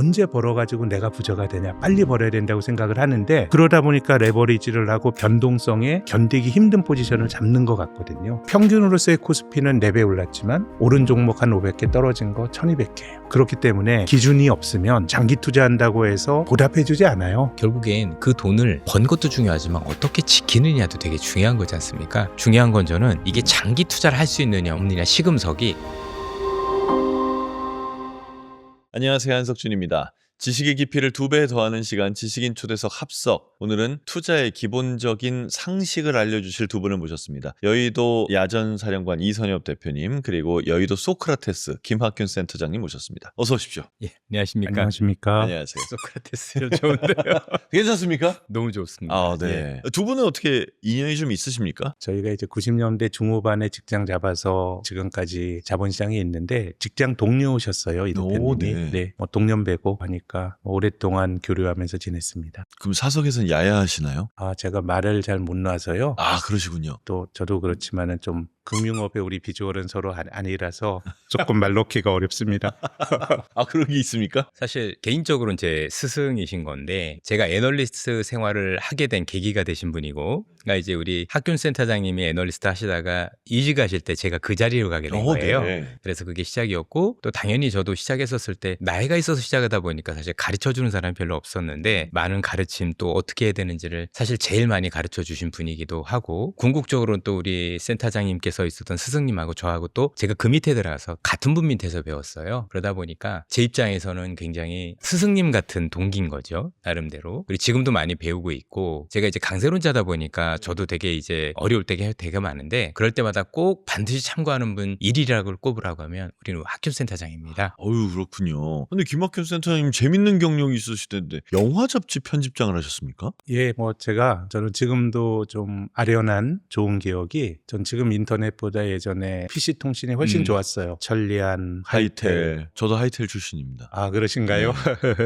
언제 벌어가지고 내가 부자가 되냐, 빨리 벌어야 된다고 생각을 하는데, 그러다 보니까 레버리지를 하고 변동성에 견디기 힘든 포지션을 잡는 것 같거든요. 평균으로서의 코스피는 4배 올랐지만 오른 종목 한 500개 떨어진 거 1200개예요. 그렇기 때문에 기준이 없으면 장기 투자한다고 해서 보답해주지 않아요. 결국엔 그 돈을 번 것도 중요하지만 어떻게 지키느냐도 되게 중요한 거지 않습니까? 중요한 건 저는 이게 장기 투자를 할 수 있느냐 없느냐 시금석이. 안녕하세요, 한석준입니다. 지식의 깊이를 2배 더하는 시간, 지식인 초대석 합석. 오늘은 투자의 기본적인 상식을 알려주실 두 분을 모셨습니다. 여의도 야전사령관 이선엽 대표님, 그리고 여의도 소크라테스 김학균 센터장님 모셨습니다. 어서 오십시오. 예, 안녕하십니까? 안녕하십니까? 안녕하세요. 소크라테스요. 좋은데요? 괜찮습니까? 너무 좋습니다. 아, 네. 두 분은 어떻게 인연이 좀 있으십니까? 저희가 이제 90년대 중후반에 직장 잡아서 지금까지 자본시장에 있는데, 직장 동료셨어요, 이 대표님이. 네. 네, 뭐 동년배고 하니까 오랫동안 교류하면서 지냈습니다. 그럼 사석에서는 야야하시나요? 제가 말을 잘 못 놔서요. 아, 그러시군요. 또 저도 그렇지만은 좀 금융업에 우리 비주얼은 서로 아니라서 조금 말 놓기가 어렵습니다. 아, 그런 게 있습니까? 사실 개인적으로는 제 스승이신 건데, 제가 애널리스트 생활을 하게 된 계기가 되신 분이고, 그러니까 이제 우리 학균 센터장님이 애널리스트 하시다가 이직하실 때 제가 그 자리로 가게 된 거예요. 네. 그래서 그게 시작이었고, 또 당연히 저도 시작했었을 때 나이가 있어서 시작하다 보니까 사실 가르쳐주는 사람이 별로 없었는데, 많은 가르침 또 어떻게 해야 되는지를 사실 제일 많이 가르쳐 주신 분이기도 하고, 궁극적으로는 또 우리 센터장님께서 있었던 스승님하고 저하고 또 제가 그 밑에 들어가서 같은 분 밑에서 배웠어요. 그러다 보니까 제 입장에서는 굉장히 스승님 같은 동기인 거죠, 나름대로. 그리고 지금도 많이 배우고 있고, 제가 이제 강세론자다 보니까 저도 되게 이제 어려울 때가 되게 많은데, 그럴 때마다 꼭 반드시 참고하는 분 1위라고 꼽으라고 하면 우리는 학균 센터장입니다. 어유, 그렇군요. 근데 김학균 센터장님 재밌는 경력이 있으시던데 영화 잡지 편집장을 하셨습니까? 예, 저는 지금도 좀 아련한 좋은 기억이, 전 지금 인터넷보다 예전에 PC 통신이 훨씬 좋았어요. 천리안, 하이텔. 저도 하이텔 출신입니다. 아, 그러신가요?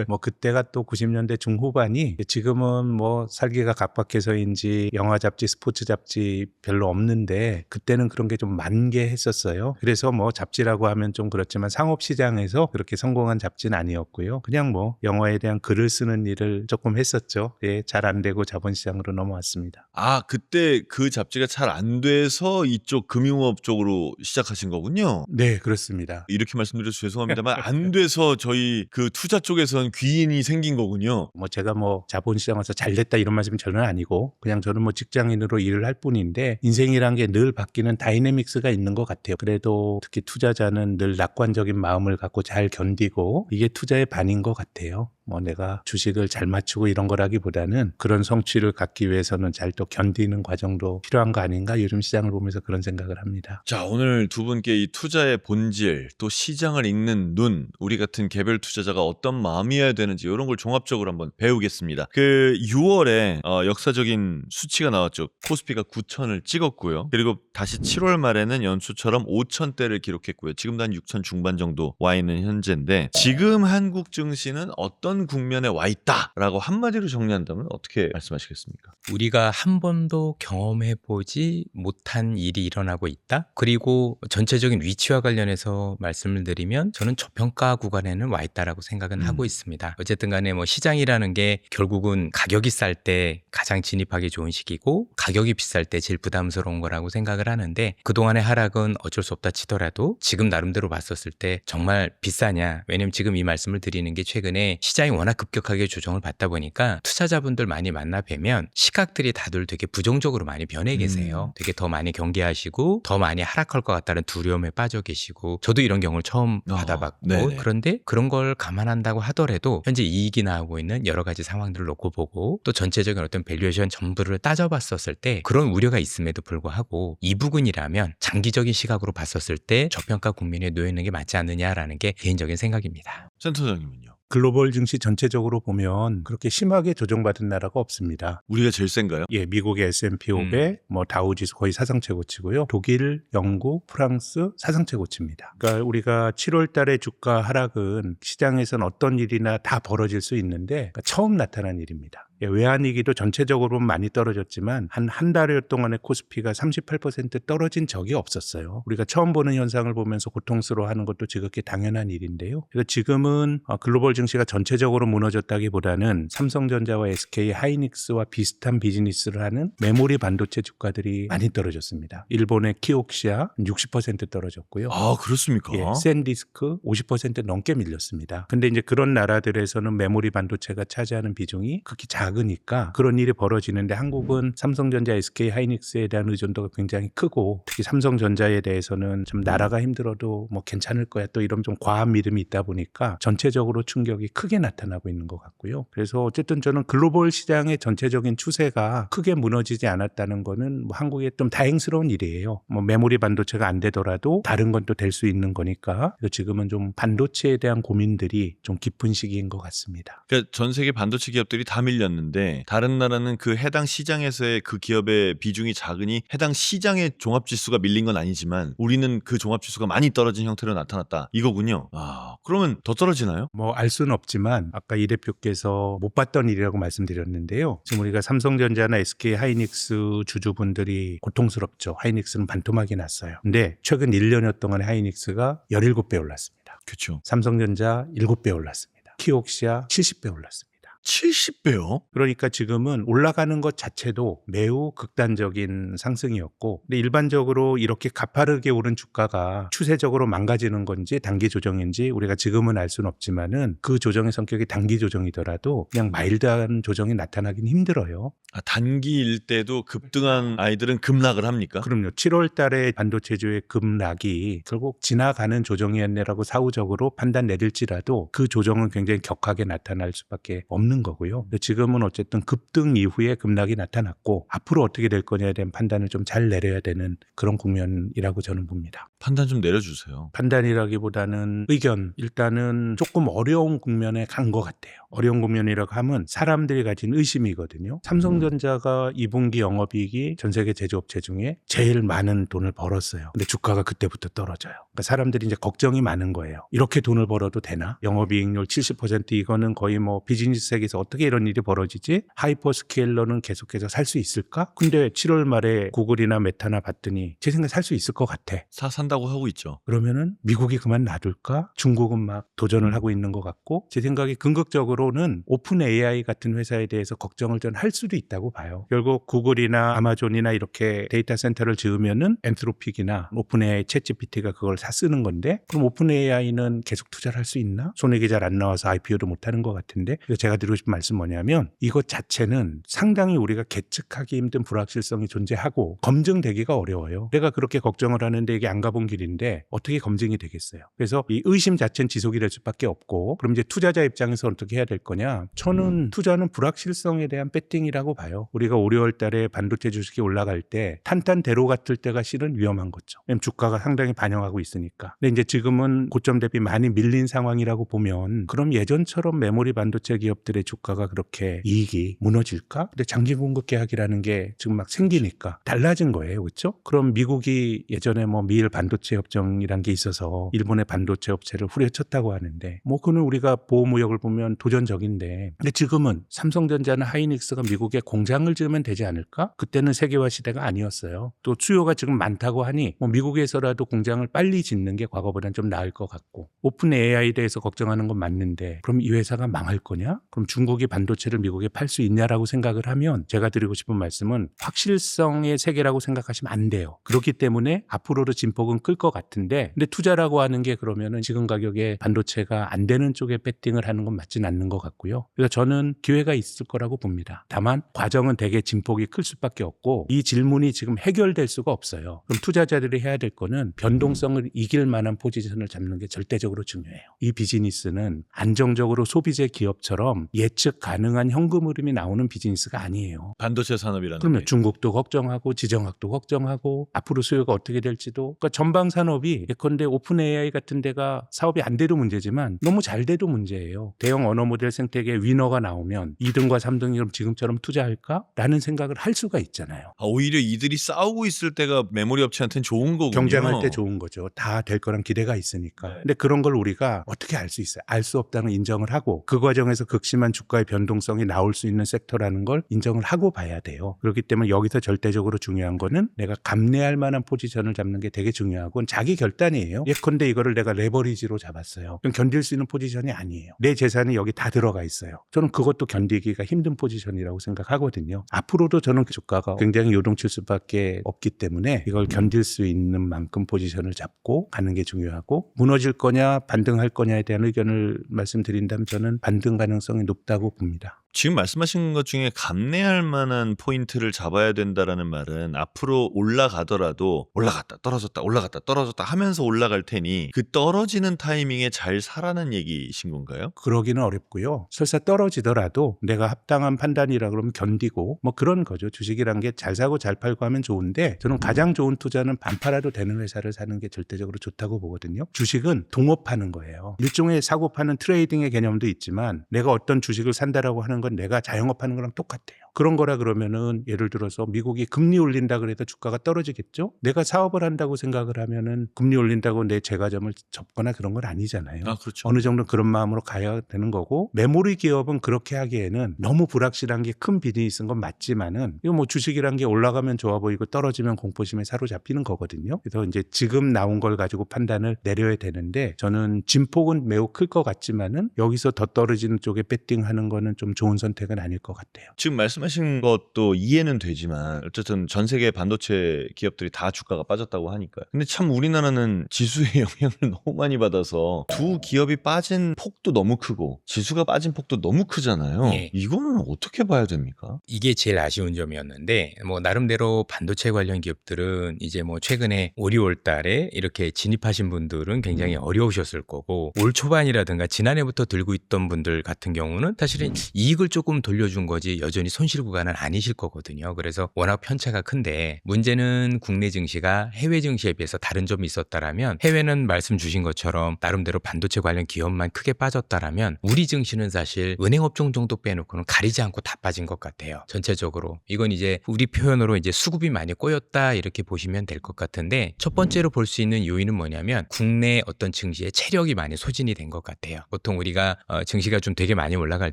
뭐 그때가 또 90년대 중후반이, 지금은 뭐 살기가 각박해서인지 영화 잡지, 스포츠 잡지 별로 없는데, 그때는 그런 게 좀 만개했었어요. 그래서 뭐 잡지라고 하면 좀 그렇지만 상업시장에서 그렇게 성공한 잡지는 아니었고요. 그냥 뭐 영화에 대한 글을 쓰는 일을 조금 했었죠. 예, 잘 안 되고 자본시장으로 넘어왔습니다. 아, 그때 그 잡지가 잘 안 돼서 이쪽 금융업 쪽으로 시작하신 거군요. 네, 그렇습니다. 이렇게 말씀드려서 죄송합니다만 안 돼서 저희 그 투자 쪽에선 귀인이 생긴 거군요. 제가 자본시장 와서 잘 됐다 이런 말씀이 저는 아니고, 그냥 저는 직장인으로 일을 할 뿐인데, 인생이란 게 늘 바뀌는 다이내믹스가 있는 것 같아요. 그래도 특히 투자자는 늘 낙관적인 마음을 갖고 잘 견디고, 이게 투자의 반인 것 같아요. 내가 주식을 잘 맞추고 이런 거라기보다는 그런 성취를 갖기 위해서는 잘 또 견디는 과정도 필요한 거 아닌가, 요즘 시장을 보면서 그런 생각을 합니다. 자, 오늘 두 분께 이 투자의 본질, 또 시장을 읽는 눈, 우리 같은 개별 투자자가 어떤 마음이어야 되는지 이런 걸 종합적으로 한번 배우겠습니다. 그 6월에 역사적인 수치가 나왔죠. 코스피가 9,000을 찍었고요. 그리고 다시 7월 말에는 연초처럼 5,000대를 기록했고요. 지금도 한 6,000 중반 정도 와 있는 현재인데, 지금 한국 증시는 어떤 국면에 와 있다라고 한마디로 정리한다면 어떻게 말씀하시겠습니까? 우리가 한 번도 경험해보지 못한 일이 일어나고 있다? 그리고 전체적인 위치와 관련해서 말씀을 드리면, 저는 저평가 구간에는 와 있다라고 생각은 하고 있습니다. 어쨌든 간에 시장이라는 게 결국은 가격이 쌀 때 가장 진입하기 좋은 시기고, 가격이 비쌀 때 제일 부담스러운 거라고 생각을 하는데, 그동안의 하락은 어쩔 수 없다 치더라도 지금 나름대로 봤었을 때 정말 비싸냐? 왜냐면 지금 이 말씀을 드리는 게, 최근에 시장이 워낙 급격하게 조정을 받다 보니까 투자자분들 많이 만나 뵈면 시각들이 다들 되게 부정적으로 많이 변해 계세요. 되게 더 많이 경계하시고 더 많이 하락할 것 같다는 두려움에 빠져 계시고, 저도 이런 경우를 처음 받아봤고, 네네. 그런데 그런 걸 감안한다고 하더라도 현재 이익이 나오고 있는 여러 가지 상황들을 놓고 보고, 또 전체적인 어떤 밸류에이션 전부를 따져봤었을 때 그런 우려가 있음에도 불구하고, 이 부분이라면 장기적인 시각으로 봤었을 때 저평가 국면에 놓여 있는 게 맞지 않느냐라는 게 개인적인 생각입니다. 센터장님은요? 글로벌 증시 전체적으로 보면 그렇게 심하게 조정받은 나라가 없습니다. 우리가 제일 센가요? 예, 미국의 S&P 500, 다우지수 거의 사상 최고치고요. 독일, 영국, 프랑스 사상 최고치입니다. 그러니까 우리가 7월 달에 주가 하락은 시장에서는 어떤 일이나 다 벌어질 수 있는데, 그러니까 처음 나타난 일입니다. 외환위기도 전체적으로 많이 떨어졌지만 한 달여 동안에 코스피가 38% 떨어진 적이 없었어요. 우리가 처음 보는 현상을 보면서 고통스러워하는 것도 지극히 당연한 일인데요. 그래서 지금은 글로벌 증시가 전체적으로 무너졌다기보다는 삼성전자와 SK 하이닉스와 비슷한 비즈니스를 하는 메모리 반도체 주가들이 많이 떨어졌습니다. 일본의 키옥시아 60% 떨어졌고요. 아, 그렇습니까? 예, 샌디스크 50% 넘게 밀렸습니다. 근데 이제 그런 나라들에서는 메모리 반도체가 차지하는 비중이 극히 작으니까 그런 일이 벌어지는데 한국은 삼성전자, SK 하이닉스에 대한 의존도가 굉장히 크고 특히 삼성전자에 대해서는 좀 나라가 힘들어도 뭐 괜찮을 거야 또 이런 좀 과한 믿음이 있다 보니까 전체적으로 충격이 크게 나타나고 있는 것 같고요. 그래서 어쨌든 저는 글로벌 시장의 전체적인 추세가 크게 무너지지 않았다는 거는 뭐 한국의 좀 다행스러운 일이에요. 뭐 메모리 반도체가 안 되더라도 다른 건 또 될 수 있는 거니까 지금은 좀 반도체에 대한 고민들이 좀 깊은 시기인 것 같습니다. 그러니까 전 세계 반도체 기업들이 다 밀렸는데 다른 나라는 그 해당 시장에서의 그 기업의 비중이 작으니 해당 시장의 종합지수가 밀린 건 아니지만 우리는 그 종합지수가 많이 떨어진 형태로 나타났다. 이거군요. 아, 그러면 더 떨어지나요? 뭐 알 수는 없지만 아까 이 대표께서 못 봤던 일이라고 말씀드렸는데요. 지금 우리가 삼성전자나 SK 하이닉스 주주분들이 고통스럽죠. 하이닉스는 반토막이 났어요. 근데 최근 1년여 동안에 하이닉스가 17배 올랐습니다. 그렇죠. 삼성전자 7배 올랐습니다. 키옥시아 70배 올랐습니다. 70배요? 그러니까 지금은 올라가는 것 자체도 매우 극단적인 상승이었고 근데 일반적으로 이렇게 가파르게 오른 주가가 추세적으로 망가지는 건지 단기 조정인지 우리가 지금은 알 수는 없지만은 그 조정의 성격이 단기 조정이더라도 그냥 마일드한 조정이 나타나긴 힘들어요. 아, 단기일 때도 급등한 아이들은 급락을 합니까? 그럼요. 7월 달에 반도체주의 급락이 결국 지나가는 조정이었네라고 사후적으로 판단 내릴지라도 그 조정은 굉장히 격하게 나타날 수밖에 없는 거고요. 근데 지금은 어쨌든 급등 이후에 급락이 나타났고 앞으로 어떻게 될 거냐에 대한 판단을 좀 잘 내려야 되는 그런 국면이라고 저는 봅니다. 판단 좀 내려주세요. 판단이라기보다는 의견. 일단은 조금 어려운 국면에 간 것 같아요. 어려운 국면이라고 하면 사람들이 가진 의심이거든요. 삼성전자가 2분기 영업이익이 전 세계 제조업체 중에 제일 많은 돈을 벌었어요. 근데 주가가 그때부터 떨어져요. 그러니까 사람들이 이제 걱정이 많은 거예요. 이렇게 돈을 벌어도 되나? 영업이익률 70% 이거는 거의 뭐 비즈니스 세계에서 어떻게 이런 일이 벌어지지? 하이퍼스케일러는 계속해서 살 수 있을까? 근데 7월 말에 구글이나 메타나 봤더니 제 생각에 살 수 있을 것 같아. 산다고 하고 있죠. 그러면은 미국이 그만 놔둘까? 중국은 막 도전을 하고 있는 것 같고 제 생각에 궁극적으로는 오픈 AI 같은 회사에 대해서 걱정을 전 할 수도 있다고 봐요. 결국 구글이나 아마존이나 이렇게 데이터 센터를 지으면은 엔트로픽이나 오픈 AI 챗GPT가 그걸 사 쓰는 건데 그럼 오픈 AI는 계속 투자를 할 수 있나? 손익이 잘 안 나와서 IPO도 못 하는 것 같은데 그래서 제가 드리고 싶은 말씀 뭐냐면 이것 자체는 상당히 우리가 계측하기 힘든 불확실성이 존재하고 검증되기가 어려워요. 내가 그렇게 걱정을 하는데 이게 안 가본 길인데 어떻게 검증이 되겠어요. 그래서 이 의심 자체는 지속이 될 수밖에 없고 그럼 이제 투자자 입장에서 어떻게 해야 될 거냐. 저는 투자는 불확실성에 대한 배팅이라고 봐요. 우리가 5, 6월 달에 반도체 주식이 올라갈 때 탄탄대로 같을 때가 실은 위험한 거죠. 왜냐면 주가가 상당히 반영하고 있으니까. 근데 이제 지금은 고점 대비 많이 밀린 상황이라고 보면 그럼 예전처럼 메모리 반도체 기업들의 주가가 그렇게 이익이 무너질까? 근데 장기 공급 계약이라는 게 지금 막 생기니까 달라진 거예요. 그렇죠? 그럼 미국이 예전에 뭐 미일 반도체 협정이란 게 있어서 일본의 반도체 업체를 후려쳤다고 하는데 뭐 그는 우리가 보호무역을 보면 도전적인데 근데 지금은 삼성전자나 하이닉스가 미국에 공장을 지으면 되지 않을까? 그때는 세계화 시대가 아니었어요. 또 수요가 지금 많다고 하니 뭐 미국에서라도 공장을 빨리 짓는 게 과거보다는 좀 나을 것 같고 오픈 AI에 대해서 걱정하는 건 맞는데 그럼 이 회사가 망할 거냐? 그럼 중국이 반도체를 미국에 팔 수 있냐라고 생각을 하면 제가 드리고 싶은 말씀은 확실성의 세계라고 생각하시면 안 돼요. 그렇기 때문에 앞으로도 진폭은 끌 것 같은데 근데 투자라고 하는 게 그러면은 지금 가격에 반도체가 안 되는 쪽에 배팅을 하는 건 맞지는 않는 것 같고요. 그래서 저는 기회가 있을 거라고 봅니다. 다만 과정은 되게 진폭이 클 수밖에 없고 이 질문이 지금 해결될 수가 없어요. 그럼 투자자들이 해야 될 거는 변동성을 이길 만한 포지션을 잡는 게 절대적으로 중요해요. 이 비즈니스는 안정적으로 소비재 기업처럼 예측 가능한 현금 흐름이 나오는 비즈니스가 아니에요. 반도체 산업이라는 그러면 게. 중국도 걱정하고 지정학도 걱정하고 앞으로 수요가 어떻게 될지도 그러니까 전방 산업이 예컨대 오픈 AI 같은 데가 사업이 안 돼도 문제지만 너무 잘 돼도 문제예요. 대형 언어 모델 생태계 위너가 나오면 2등과 3등이 그럼 지금처럼 투자할까? 라는 생각을 할 수가 있잖아요. 오히려 이들이 싸우고 있을 때가 메모리 업체한테는 좋은 거군요. 경쟁할 때 좋은 거죠. 다 될 거란 기대가 있으니까. 네. 근데 그런 걸 우리가 어떻게 알 수 있어요? 알 수 없다는 인정을 하고 그 과정에서 극심한 주가의 변동성이 나올 수 있는 섹터라는 걸 인정을 하고 봐야 돼요. 그렇기 때문에 여기서 절대적으로 중요한 거는 내가 감내할 만한 포지션을 잡는 게 되게 중요하고 자기 결단이에요. 예컨대 이거를 내가 레버리지로 잡았어요. 그럼 견딜 수 있는 포지션이 아니에요. 내 재산이 여기 다 들어가 있어요. 저는 그것도 견디기가 힘든 포지션이라고 생각하거든요. 앞으로도 저는 주가가 굉장히 요동칠 수밖에 없기 때문에 이걸 견딜 수 있는 만큼 포지션을 잡고 가는 게 중요하고 무너질 거냐 반등할 거냐에 대한 의견을 말씀드린다면 저는 반등 가능성이 높다고 봅니다. 지금 말씀하신 것 중에 감내할 만한 포인트를 잡아야 된다라는 말은 앞으로 올라가더라도 올라갔다 떨어졌다 올라갔다 떨어졌다 하면서 올라갈 테니 그 떨어지는 타이밍에 잘 사라는 얘기이신 건가요? 그러기는 어렵고요. 설사 떨어지더라도 내가 합당한 판단이라 그러면 견디고 뭐 그런 거죠. 주식이란 게 잘 사고 잘 팔고 하면 좋은데 저는 가장 좋은 투자는 안 팔아도 되는 회사를 사는 게 절대적으로 좋다고 보거든요. 주식은 동업하는 거예요. 일종의 사고 파는 트레이딩의 개념도 있지만 내가 어떤 주식을 산다라고 하는 건 내가 자영업하는 거랑 똑같아요. 그런 거라 그러면은 예를 들어서 미국이 금리 올린다 그래도 주가가 떨어지겠죠? 내가 사업을 한다고 생각을 하면은 금리 올린다고 내 재가점을 접거나 그런 건 아니잖아요. 그렇죠. 어느 정도 그런 마음으로 가야 되는 거고 메모리 기업은 그렇게 하기에는 너무 불확실한 게 큰 비즈니스인 건 맞지만은 이거 뭐 주식이란 게 올라가면 좋아 보이고 떨어지면 공포심에 사로잡히는 거거든요. 그래서 이제 지금 나온 걸 가지고 판단을 내려야 되는데 저는 진폭은 매우 클 것 같지만은 여기서 더 떨어지는 쪽에 배팅하는 거는 좀 좋은 선택은 아닐 것 같아요. 지금 말씀하신 것도 이해는 되지만 어쨌든 전 세계 반도체 기업들이 다 주가가 빠졌다고 하니까요. 근데 참 우리나라는 지수의 영향을 너무 많이 받아서 두 기업이 빠진 폭도 너무 크고 지수가 빠진 폭도 너무 크잖아요. 예. 이거는 어떻게 봐야 됩니까? 이게 제일 아쉬운 점이었는데 뭐 나름대로 반도체 관련 기업들은 이제 뭐 최근에 5, 6월 달에 이렇게 진입하신 분들은 굉장히 어려우셨을 거고 올 초반이라든가 지난해부터 들고 있던 분들 같은 경우는 사실은 이익을 조금 돌려준 거지 여전히 손실 구간은 아니실 거거든요. 그래서 워낙 편차가 큰데 문제는 국내 증시가 해외 증시에 비해서 다른 점이 있었다라면 해외는 말씀 주신 것처럼 나름대로 반도체 관련 기업만 크게 빠졌다라면 우리 증시는 사실 은행 업종 정도 빼놓고는 가리지 않고 다 빠진 것 같아요. 전체적으로 이건 이제 우리 표현으로 이제 수급이 많이 꼬였다 이렇게 보시면 될 것 같은데 첫 번째로 볼 수 있는 요인은 뭐냐면 국내 어떤 증시의 체력이 많이 소진이 된 것 같아요. 보통 우리가 증시가 좀 되게 많이 올라갈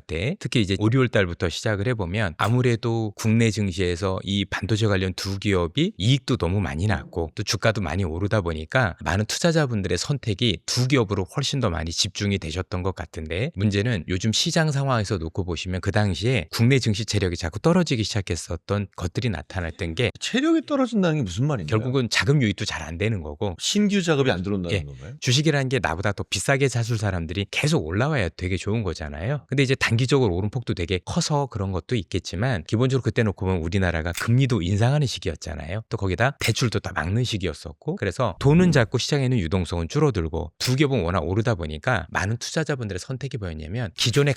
때 특히 이제 5, 6월 달부터 시작을 해보면 아무래도 국내 증시에서 이 반도체 관련 두 기업이 이익도 너무 많이 났고 또 주가도 많이 오르다 보니까 많은 투자자분들의 선택이 두 기업으로 훨씬 더 많이 집중이 되셨던 것 같은데 문제는 요즘 시장 상황에서 놓고 보시면 그 당시에 국내 증시 체력이 자꾸 떨어지기 시작했었던 것들이 나타났던 게 체력이 떨어진다는 게 무슨 말인가요? 결국은 자금 유입도 잘 안 되는 거고 신규 작업이 안 들어온다는 예. 건가요? 주식이라는 게 나보다 더 비싸게 사줄 사람들이 계속 올라와야 되게 좋은 거잖아요. 근데 이제 단기적으로 오름폭도 되게 커서 그런 것도 있겠지만 기본적으로 그때 놓고 보면 우리나라가 금리도 인상하는 시기였잖아요. 또 거기다 대출도 다 막는 시기였었고 그래서 돈은 작고 시장에 있는 유동성은 줄어들고 두 기업은 워낙 오르다 보니까 많은 투자자분들의 선택이 뭐였냐면 기존에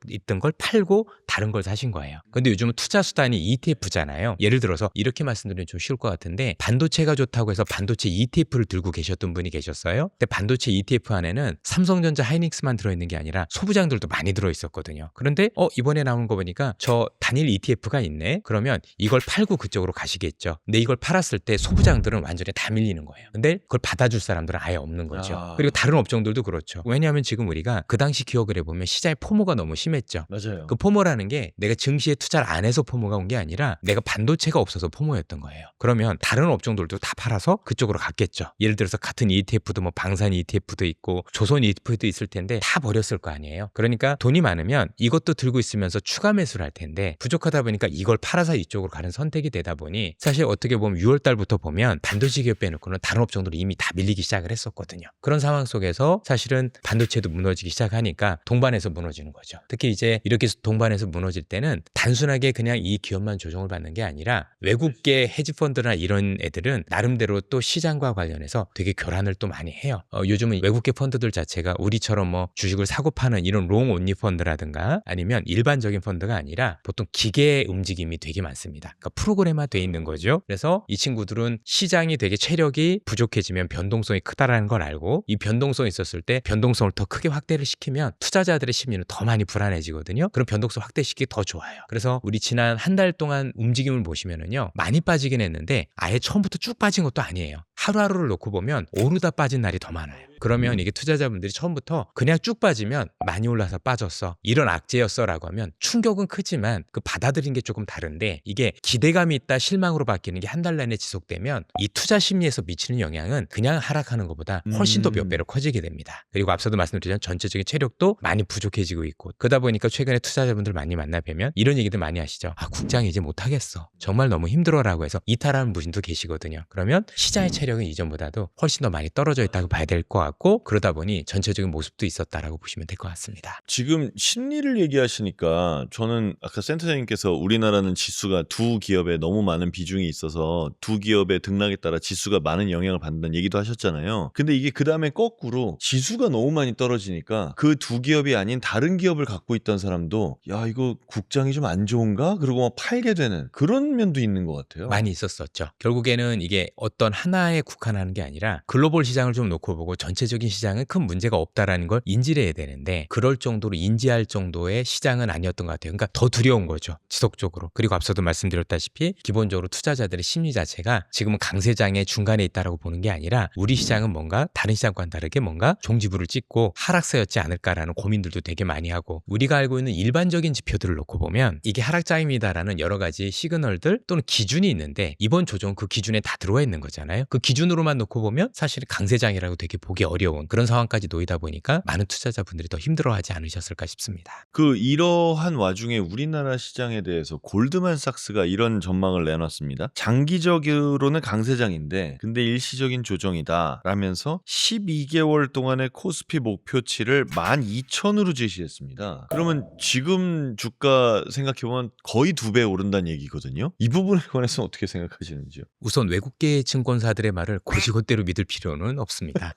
있던 걸 팔고 다른 걸 사신 거예요. 근데 요즘은 투자 수단이 ETF잖아요. 예를 들어서 이렇게 말씀드리면 좀 쉬울 것 같은데 반도체가 좋다고 해서 반도체 ETF를 들고 계셨던 분이 계셨어요. 근데 반도체 ETF 안에는 삼성전자 하이닉스만 들어있는 게 아니라 소부장들도 많이 들어있었거든요. 그런데 이번에 나오는 거 보니까 저 단일 ETF가 있네. 그러면 이걸 팔고 그쪽으로 가시겠죠. 근데 이걸 팔았을 때 소부장들은 완전히 다 밀리는 거예요. 근데 그걸 받아줄 사람들은 아예 없는 거죠. 그리고 다른 업종들도 그렇죠. 왜냐하면 지금 우리가 그 당시 기억을 해보면 시장의 포모가 너무 심했죠. 맞아요. 그 포모라는 게 내가 증시에 투자를 안 해서 포모가 온 게 아니라 내가 반도체가 없어서 포모였던 거예요. 그러면 다른 업종들도 다 팔아서 그쪽으로 갔겠죠. 예를 들어서 같은 ETF도 뭐 방산 ETF도 있고 조선 ETF도 있을 텐데 다 버렸을 거 아니에요. 그러니까 돈이 많으면 이것도 들고 있으면서 추가 매수를 할 텐데 부족하다 보니까 이걸 팔아서 이쪽으로 가는 선택이 되다 보니 사실 어떻게 보면 6월 달부터 보면 반도체 기업 빼놓고는 다른 업종들이 이미 다 밀리기 시작을 했었거든요. 그런 상황 속에서 사실은 반도체도 무너지기 시작하니까 동반해서 무너지는 거죠. 특히 이제 이렇게 동반해서 무너질 때는 단순하게 그냥 이 기업만 조정을 받는 게 아니라 외국계 헤지펀드나 이런 애들은 나름대로 또 시장과 관련해서 되게 교란을 또 많이 해요. 요즘은 외국계 펀드들 자체가 우리처럼 뭐 주식을 사고 파는 이런 롱 온리 펀드라든가 아니면 일반적인 펀드가 아니라 보통 기계 움직임이 되게 많습니다. 그러니까 프로그램화되어 있는 거죠. 그래서 이 친구들은 시장이 되게 체력이 부족해지면 변동성이 크다라는 걸 알고 이 변동성이 있었을 때 변동성을 더 크게 확대를 시키면 투자자들의 심리는 더 많이 불안해지거든요. 그럼 변동성 확대시키기 더 좋아요. 그래서 우리 지난 한 달 동안 움직임을 보시면은요, 많이 빠지긴 했는데 아예 처음부터 쭉 빠진 것도 아니에요. 하루하루를 놓고 보면 오르다 빠진 날이 더 많아요. 그러면 이게 투자자분들이 처음부터 그냥 쭉 빠지면 많이 올라서 빠졌어, 이런 악재였어 라고 하면 충격은 크지만 그 받아들인 게 조금 다른데, 이게 기대감이 있다 실망으로 바뀌는 게 한 달 내내 지속되면 이 투자 심리에서 미치는 영향은 그냥 하락하는 것보다 훨씬 더 몇 배로 커지게 됩니다. 그리고 앞서도 말씀드렸지만 전체적인 체력도 많이 부족해지고 있고, 그러다 보니까 최근에 투자자분들 많이 만나 뵈면 이런 얘기들 많이 하시죠. 아, 국장 이제 못하겠어, 정말 너무 힘들어라고 해서 이탈하는 분도 계시거든요. 그러면 시장의 체력은 이전보다도 훨씬 더 많이 떨어져 있다고 봐야 될 것 같고, 그러다 보니 전체적인 모습도 있었다라고 보시면 될 것 같습니다. 지금 심리를 얘기하시니까 저는 아까 센터장님께서 우리나라는 지수가 두 기업에 너무 많은 비중이 있어서 두 기업의 등락에 따라 지수가 많은 영향을 받는다는 얘기도 하셨잖아요. 근데 이게 그 다음에 거꾸로 지수가 너무 많이 떨어지니까 그 두 기업이 아닌 다른 기업을 갖고 있던 사람도 야, 이거 국장이 좀 안 좋은가? 그리고 막 팔게 되는 그런 면도 있는 것 같아요. 많이 있었었죠. 결국에는 이게 어떤 하나에 국한하는 게 아니라 글로벌 시장을 좀 놓고 보고 전체적인 시장은 큰 문제가 없다라는 걸 인지를 해야 되는데, 그럴 정도로 인지할 정도의 시장은 아니었던 것 같아요. 그러니까 더 두려운 거죠, 지속적으로. 그리고 앞서도 말씀드렸다시피 기본적으로 투자자들의 심리 자체가 지금은 강세장의 중간에 있다라고 보는 게 아니라 우리 시장은 뭔가 다른 시장과는 다르게 뭔가 종지부를 찍고 하락세였지 않을까라는 고민들도 되게 많이 하고, 우리가 알고 있는 일반적인 지표들을 놓고 보면 이게 하락장입니다라는 여러 가지 시그널들 또는 기준이 있는데, 이번 조정은 그 기준에 다 들어와 있는 거잖아요. 그 기준으로만 놓고 보면 사실 강세장이라고 되게 보기 어려운 그런 상황까지 놓이다 보니까 많은 투자자분들이 더 힘들어하지 않으셨을까 싶습니다. 그 이러한 와중에 우리나라 시장에 대해서 골드만삭스가 이런 전망을 내놨습니다. 장기적으로는 강세장인데 근데 일시적인 조정이다 라면서 12개월 동안의 코스피 목표치를 12,000으로 제시했습니다. 그러면 지금 주가 생각해보면 거의 2배 오른다는 얘기거든요. 이 부분에 관해서는 어떻게 생각하시는지요? 우선 외국계 증권사들의 말을 곧이곧대로 믿을 필요는 없습니다.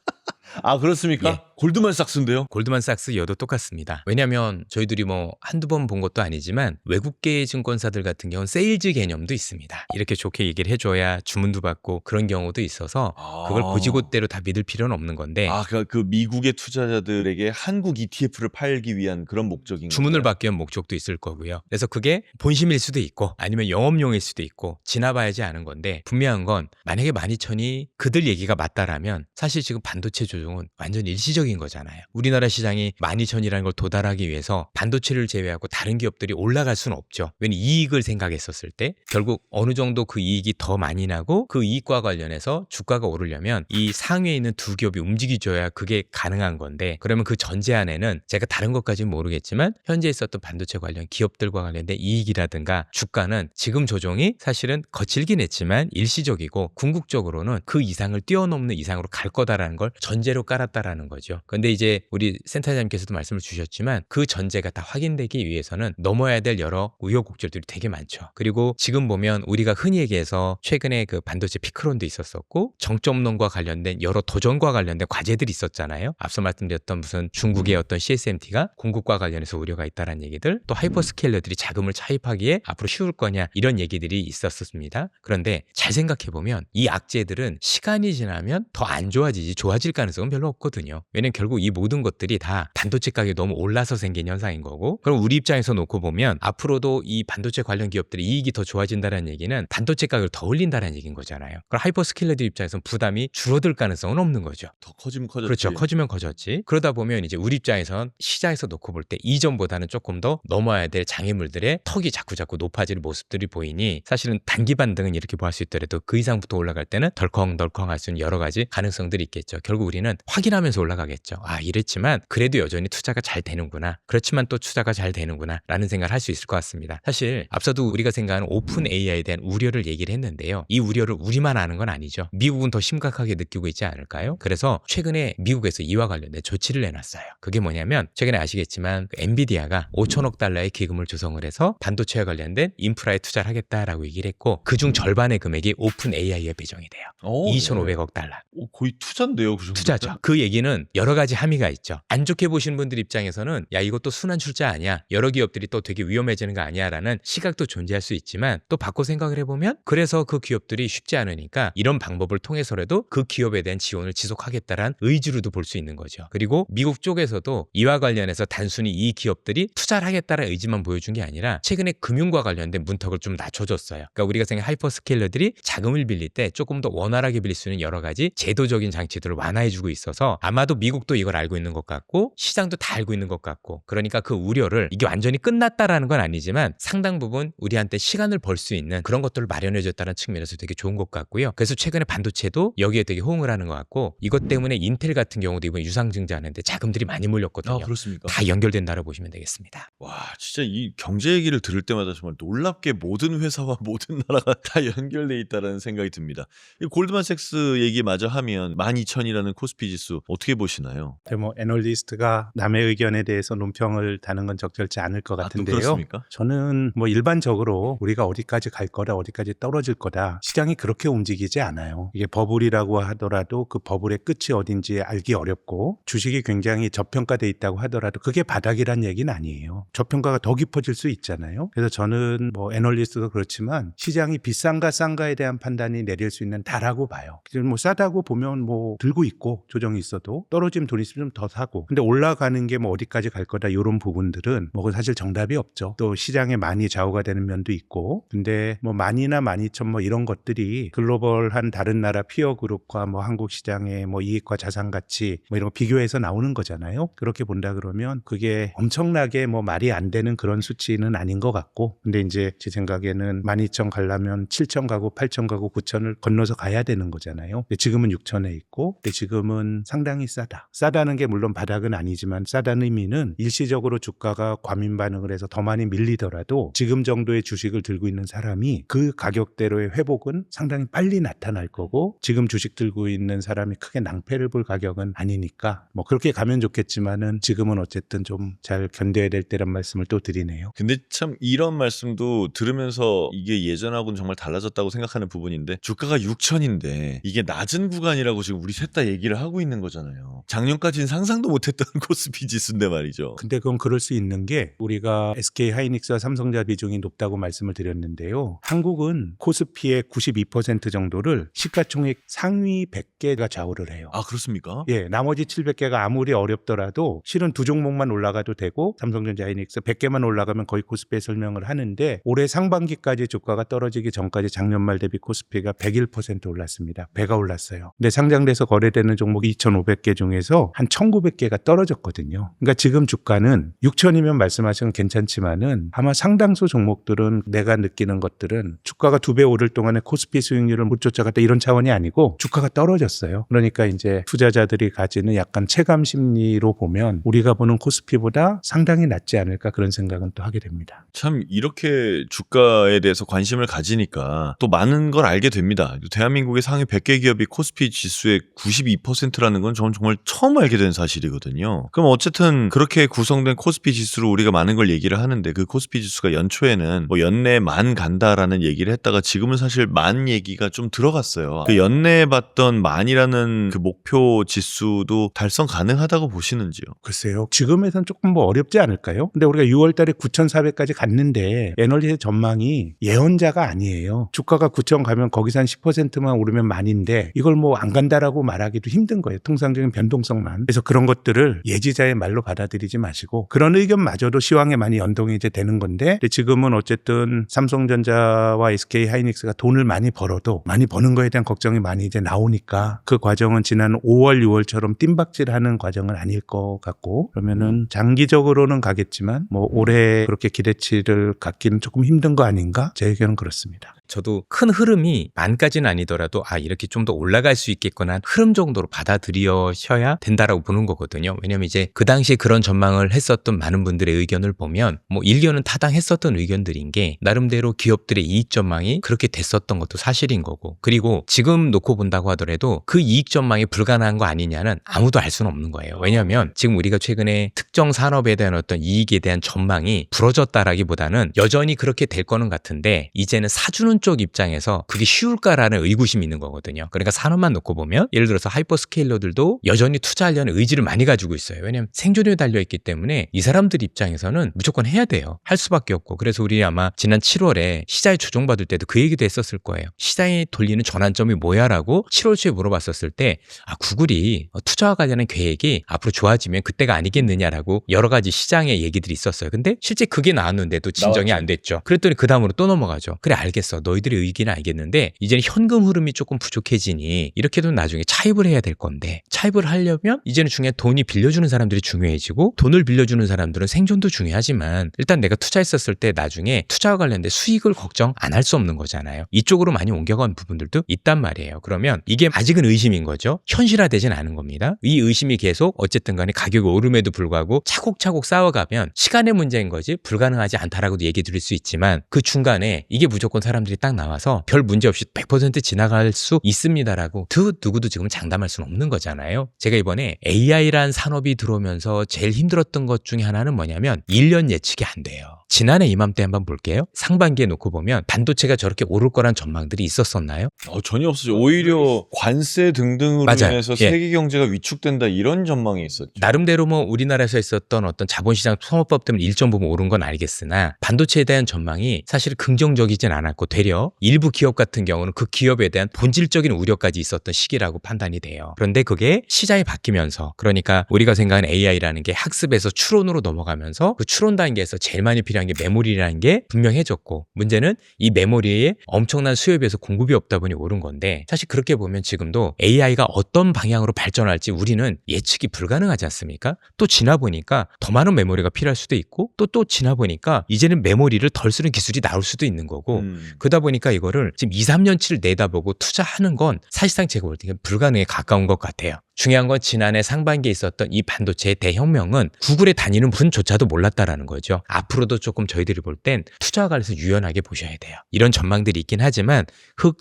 아, 그렇습니까? 예. 골드만삭스인데요? 골드만삭스여도 똑같습니다. 왜냐하면 저희들이 뭐 한두 번 본 것도 아니지만 외국계 증권사들 같은 경우는 세일즈 개념도 있습니다. 이렇게 좋게 얘기를 해줘야 주문도 받고 그런 경우도 있어서 그걸 곧이곧대로 다 믿을 필요는 없는 건데, 그 미국의 투자자들에게 한국 ETF를 팔기 위한 그런 목적인 주문을 건가요? 받기 위한 목적도 있을 거고요. 그래서 그게 본심일 수도 있고 아니면 영업용일 수도 있고 지나봐야지 아는 건데, 분명한 건 만약에 12,000이 그들 얘기가 맞다라면 사실 지금 반도체 조정은 완전 일시적인 거잖아요. 우리나라 시장이 12,000이라는 걸 도달하기 위해서 반도체를 제외하고 다른 기업들이 올라갈 수는 없죠. 왜냐면 이익을 생각했었을 때 결국 어느 정도 그 이익이 더 많이 나고 그 이익과 관련해서 주가가 오르려면 이 상위에 있는 두 기업이 움직여줘야 그게 가능한 건데, 그러면 그 전제 안에는 제가 다른 것까지는 모르겠지만 현재 있었던 반도체 관련 기업들과 관련된 이익이라든가 주가는 지금 조정이 사실은 거칠긴 했지만 일시적이고 궁극적으로는 그 이상을 뛰어넘는 이상으로 갈 거다라는 걸 전제로 깔았다라는 거죠. 근데 이제 우리 센터장님께서도 말씀을 주셨지만 그 전제가 다 확인되기 위해서는 넘어야 될 여러 우여곡절들이 되게 많죠. 그리고 지금 보면 우리가 흔히 얘기해서 최근에 그 반도체 피크론도 있었었고 정점론과 관련된 여러 도전과 관련된 과제들이 있었잖아요. 앞서 말씀드렸던 무슨 중국의 어떤 CSMT가 공급과 관련해서 우려가 있다라는 얘기들, 또 하이퍼스케일러들이 자금을 차입하기에 앞으로 쉬울 거냐 이런 얘기들이 있었습니다. 그런데 잘 생각해보면 이 악재들은 시간이 지나면 더 안 좋아지지 좋아질 가능성은 별로 없거든요. 왜냐면 결국 이 모든 것들이 다 반도체 가격이 너무 올라서 생긴 현상인 거고, 그럼 우리 입장에서 놓고 보면 앞으로도 이 반도체 관련 기업들의 이익이 더 좋아진다는 얘기는 반도체 가격을 더 올린다는 얘기인 거잖아요. 그럼 하이퍼스케일러들 입장에서는 부담이 줄어들 가능성은 없는 거죠. 더 커지면 커졌지. 그렇죠. 커지면 커졌지. 그러다 보면 이제 우리 입장에선 시장에서 놓고 볼 때 이전보다는 조금 더 넘어야 될 장애물들의 턱이 자꾸자꾸 높아지는 모습들이 보이니, 사실은 단기 반등은 이렇게 보할 수 있더라도 그 이상부터 올라갈 때는 덜컹덜컹 할 수 있는 여러 가지 가능성들이 있겠죠. 결국 우리는 확인하면서 올라가겠죠. 아, 이랬지만 그래도 여전히 투자가 잘 되는구나. 그렇지만 또 투자가 잘 되는구나 라는 생각을 할 수 있을 것 같습니다. 사실 앞서도 우리가 생각하는 오픈 AI에 대한 우려를 얘기를 했는데요. 이 우려를 우리만 아는 건 아니죠. 미국은 더 심각하게 느끼고 있지 않을까요? 그래서 최근에 미국에서 이와 관련된 조치를 내놨어요. 그게 뭐냐면 최근에 아시겠지만 엔비디아가 5천억 달러의 기금을 조성을 해서 반도체와 관련된 인프라에 투자를 하겠다라고 얘기를 했고, 그중 절반의 금액이 오픈 AI에 배정이 돼요. 2,500억 달러. 거의 투자인데요, 그 정도. 투자죠. 그 얘기는 여러 가지 함의가 있죠. 안 좋게 보시는 분들 입장에서는 야 이것도 순환 출자 아니야. 여러 기업들이 또 되게 위험해지는 거 아니야라는 시각도 존재할 수 있지만 또 바꿔 생각을 해보면 그래서 그 기업들이 쉽지 않으니까 이런 방법을 통해서라도 그 기업에 대한 지원을 지속하겠다라는 의지로도 볼 수 있는 거죠. 그리고 미국 쪽에서도 이와 관련해서 단순히 이 기업들이 투자를 하겠다는 의지만 보여준 게 아니라 최근에 금융과 관련된 문턱을 좀 낮춰줬어요. 그러니까 우리가 생각하는 하이퍼스케일러들이 자금을 빌릴 때 조금 더 원활하게 빌릴 수 있는 여러 가지 제도적인 장치들을 완화해주고 있어서 아마도 미국도 이걸 알고 있는 것 같고 시장도 다 알고 있는 것 같고 그러니까 그 우려를 이게 완전히 끝났다라는 건 아니지만 상당 부분 우리한테 시간을 벌 수 있는 그런 것들을 마련해줬다는 측면에서 되게 좋은 것 같고요. 그래서 최근에 반도체도 여기에 되게 호응을 하는 것 같고 이것 때문에 인텔 같은 경우도 이번에 유상증자하는데 자금들이 많이 몰렸거든요. 그렇습니까? 다 연결된다고 보시면 되겠습니다. 와, 진짜 이 경제 얘기를 들을 때마다 정말 놀랍게 모든 회사와 모든 나라가 다 연결돼 있다는 생각이 듭니다. 이 골드만삭스 얘기 마저 하면 12,000이라는 코스피 지수 어떻게 보시나요? 뭐 애널리스트가 남의 의견에 대해서 논평을 다는 건 적절치 않을 것 또 같은데요. 그렇습니까? 저는 뭐 일반적으로 우리가 어디까지 갈 거다 어디까지 떨어질 거다 시장이 그렇게 움직이지 않아요. 이게 버블이라고 하더라도 그 버블의 끝이 어딘지 알기 어렵고 주식이 굉장히 저평가돼 있다고 하더라도 그게 바닥이란 얘기는 아니에요. 저평가가 더 깊어질 수 있잖아요. 그래서 저는 뭐 애널리스트도 그렇지만 시장이 비싼가 싼가에 대한 판단이 내릴 수 있는 다라고 봐요. 뭐 싸다고 보면 뭐 들고 있고 조정이 있어도 떨어지면 돈 있으면 좀 더 사고 근데 올라가는 게 뭐 어디까지 갈 거다 이런 부분들은 뭐 사실 정답이 없죠. 또 시장에 많이 좌우가 되는 면도 있고 근데 뭐 10,000이나 12,000 뭐 이런 것들이 글로벌한 다른 나라 피어 그룹과 뭐 한국 시장의 뭐 이익과 자산 가치 뭐 이런 거 비교해서 나오는 거잖아요. 그렇게 본다 그러면 그게 엄청나게 뭐 말이 안 되는 그런 수치는 아닌 것 같고 근데 이제 제 생각에는 12,000 가려면 7,000 가고 8,000 가고 9,000을 건너서 가야 되는 거잖아요. 근데 지금은 6,000에 있고 근데 지금은 상당히 싸다. 싸다는 게 물론 바닥은 아니지만 싸다는 의미는 일시적으로 주가가 과민 반응을 해서 더 많이 밀리더라도 지금 정도의 주식을 들고 있는 사람이 그 가격대로의 회복은 상당히 빨리 나타날 거고 지금 주식 들고 있는 사람이 크게 낭패를 볼 가격은 아니니까 뭐 그렇게 가면 좋겠지만은 지금은 어쨌든 좀 잘 견뎌야 될 때란 말씀을 또 드리네요. 근데 참 이런 말씀도 들으면서 이게 예전하고는 정말 달라졌다고 생각하는 부분인데 주가가 6,000인데 이게 낮은 구간이라고 지금 우리 셋 다 얘기를 하고 있는 거잖아요. 작년까지는 상상도 못했던 코스피 지수인데 말이죠. 근데 그건 그럴 수 있는 게 우리가 SK 하이닉스와 삼성전자 비중이 높다고 말씀을 드렸는데요. 한국은 코스피의 92% 정도를 시가총액 상위 100개가 좌우를 해요. 아, 그렇습니까? 예, 나머지 700개가 아무리 어렵더라도 실은 두 종목만 올라가도 되고 삼성전자 하이닉스 100개만 올라가면 거의 코스피에 설명을 하는데 올해 상반기까지 주가가 떨어지기 전까지 작년 말 대비 코스피가 101% 올랐습니다. 배가 올랐어요. 근데 상장돼서 거래되는 종목 2,500개 중에서 한 1,900개가 떨어졌거든요. 그러니까 지금 주가는 6,000이면 말씀하신 건 괜찮지만은 아마 상당수 종목들은 내가 느끼는 것들은 주가가 2배 오를 동안에 코스피 수익률을 못 쫓아갔다 이런 차원이 아니고 주가가 떨어졌어요. 그러니까 이제 투자자들이 가지는 약간 체감 심리로 보면 우리가 보는 코스피보다 상당히 낫지 않을까 그런 생각은 또 하게 됩니다. 참 이렇게 주가에 대해서 관심을 가지니까 또 많은 걸 알게 됩니다. 대한민국의 상위 100개 기업이 코스피 지수의 92%라는 건 저는 정말 처음 알게 된 사실이거든요. 그럼 어쨌든 그렇게 구성된 코스피 지수로 우리가 많은 걸 얘기를 하는데 그 코스피 지수가 연초에는 뭐 연내 만 간다라는 얘기를 했다가 지금은 사실 만 얘기가 좀 들어갔어요. 그 연내에 봤던 만이라는 그 목표 지수도 달성 가능하다고 보시는지요? 글쎄요. 지금에선 조금 뭐 어렵지 않을까요? 근데 우리가 6월 달에 9,400까지 갔는데 애널리스트 전망이 예언자가 아니에요. 주가가 9,000 가면 거기서 한 10%만 오르면 만인데 이걸 뭐 안 간다라고 말하기도 힘든 거예요. 통상적인 변동성만. 그래서 그런 것들을 예지자의 말로 받아들이지 마시고 그런 의견마저도 시황에 많이 연동이 이제 되는 건데 근데 지금은 어쨌든 삼성전자와 SK 하이닉스가 돈을 많이 벌어도 많이 버는 거에 대한 걱정이 많이 이제 나오니까 그 과정은 지난 5월, 6월처럼 뜀박질하는 과정은 아닐 것 같고 그러면은 장기적으로는 가겠지만 뭐 올해 그렇게 기대치를 갖기는 조금 힘든 거 아닌가? 제 의견은 그렇습니다. 저도 큰 흐름이 만까지는 아니더라도 이렇게 좀 더 올라갈 수 있겠거나 흐름 정도로 받아들여셔야 된다라고 보는 거거든요. 왜냐면 이제 그 당시에 그런 전망을 했었던 많은 분들의 의견을 보면 뭐 일견은 타당했었던 의견들인 게 나름대로 기업들의 이익 전망이 그렇게 됐었던 것도 사실인 거고 그리고 지금 놓고 본다고 하더라도 그 이익 전망이 불가능한 거 아니냐는 아무도 알 수는 없는 거예요. 왜냐하면 지금 우리가 최근에 특정 산업에 대한 어떤 이익에 대한 전망이 부러졌다라기보다는 여전히 그렇게 될 거는 같은데 이제는 사주는 쪽 입장에서 그게 쉬울까라는 의구심이 있는 거거든요. 그러니까 산업만 놓고 보면 예를 들어서 하이퍼스케일러들도 여전히 투자하려는 의지를 많이 가지고 있어요. 왜냐하면 생존에 달려있기 때문에 이 사람들 입장에서는 무조건 해야 돼요. 할 수밖에 없고. 그래서 우리 아마 지난 7월에 시장에 조정받을 때도 그 얘기도 했었을 거예요. 시장에 돌리는 전환점이 뭐야 라고 7월 초에 물어봤었을 때 구글이 투자와 관련한 계획이 앞으로 좋아지면 그때가 아니겠느냐라고 여러 가지 시장의 얘기들이 있었어요. 근데 실제 그게 나왔는데도 진정이 나왔죠. 안 됐죠. 그랬더니 그 다음으로 또 넘어가죠. 그래 알겠어. 너희들의 의기는 알겠는데 이제는 현금 흐름이 조금 부족해지니 이렇게 되면 나중에 차입을 해야 될 건데 차입을 하려면 이제는 중요한 돈이 빌려주는 사람들이 중요해지고 돈을 빌려주는 사람들은 생존도 중요하지만 일단 내가 투자했었을 때 나중에 투자와 관련된 수익을 걱정 안 할 수 없는 거잖아요. 이쪽으로 많이 옮겨간 부분들도 있단 말이에요. 그러면 이게 아직은 의심인 거죠. 현실화되진 않은 겁니다. 이 의심이 계속 어쨌든 간에 가격이 오름에도 불구하고 차곡차곡 쌓아가면 시간의 문제인 거지 불가능하지 않다라고도 얘기 드릴 수 있지만 그 중간에 이게 무조건 사람들이 딱 나와서 별 문제 없이 100% 지나갈 수 있습니다라고 누구도 지금 장담할 수는 없는 거잖아요. 제가 이번에 AI란 산업이 들어오면서 제일 힘들었던 것 중에 하나는 뭐냐면 1년 예측이 안 돼요. 지난해 이맘때 한번 볼게요. 상반기에 놓고 보면 반도체가 저렇게 오를 거란 전망들이 있었었나요? 전혀 없었죠. 오히려 관세 등등으로 맞아요. 인해서 예. 세계 경제가 위축된다 이런 전망이 있었죠. 나름대로 뭐 우리나라에서 있었던 어떤 자본시장 통합법 때문에 일정 부분 오른 건 알겠으나 반도체에 대한 전망이 사실 긍정적이진 않았고 되려 일부 기업 같은 경우는 그 기업에 대한 본질적인 우려까지 있었던 시기라고 판단이 돼요. 그런데 그게 시장이 바뀌면서 그러니까 우리가 생각하는 AI라는 게 학습에서 추론으로 넘어가면서 그 추론 단계에서 제일 많이 필요한 게 메모리라는 게 분명해졌고 문제는 이 메모리에 엄청난 수요에 비해서 공급이 없다 보니 오른 건데 사실 그렇게 보면 지금도 AI가 어떤 방향으로 발전할지 우리는 예측이 불가능하지 않습니까? 또 지나 보니까 더 많은 메모리가 필요할 수도 있고 또 지나 보니까 이제는 메모리를 덜 쓰는 기술이 나올 수도 있는 거고 그러다 보니까 이거를 지금 2, 3년치를 내다보고 투자하는 건 사실상 제가 볼 때 불가능에 가까운 것 같아요. 중요한 건 지난해 상반기에 있었던 이 반도체의 대혁명은 구글에 다니는 분조차도 몰랐다라는 거죠. 앞으로도 조금 저희들이 볼 땐 투자와 관련해서 유연하게 보셔야 돼요. 이런 전망들이 있긴 하지만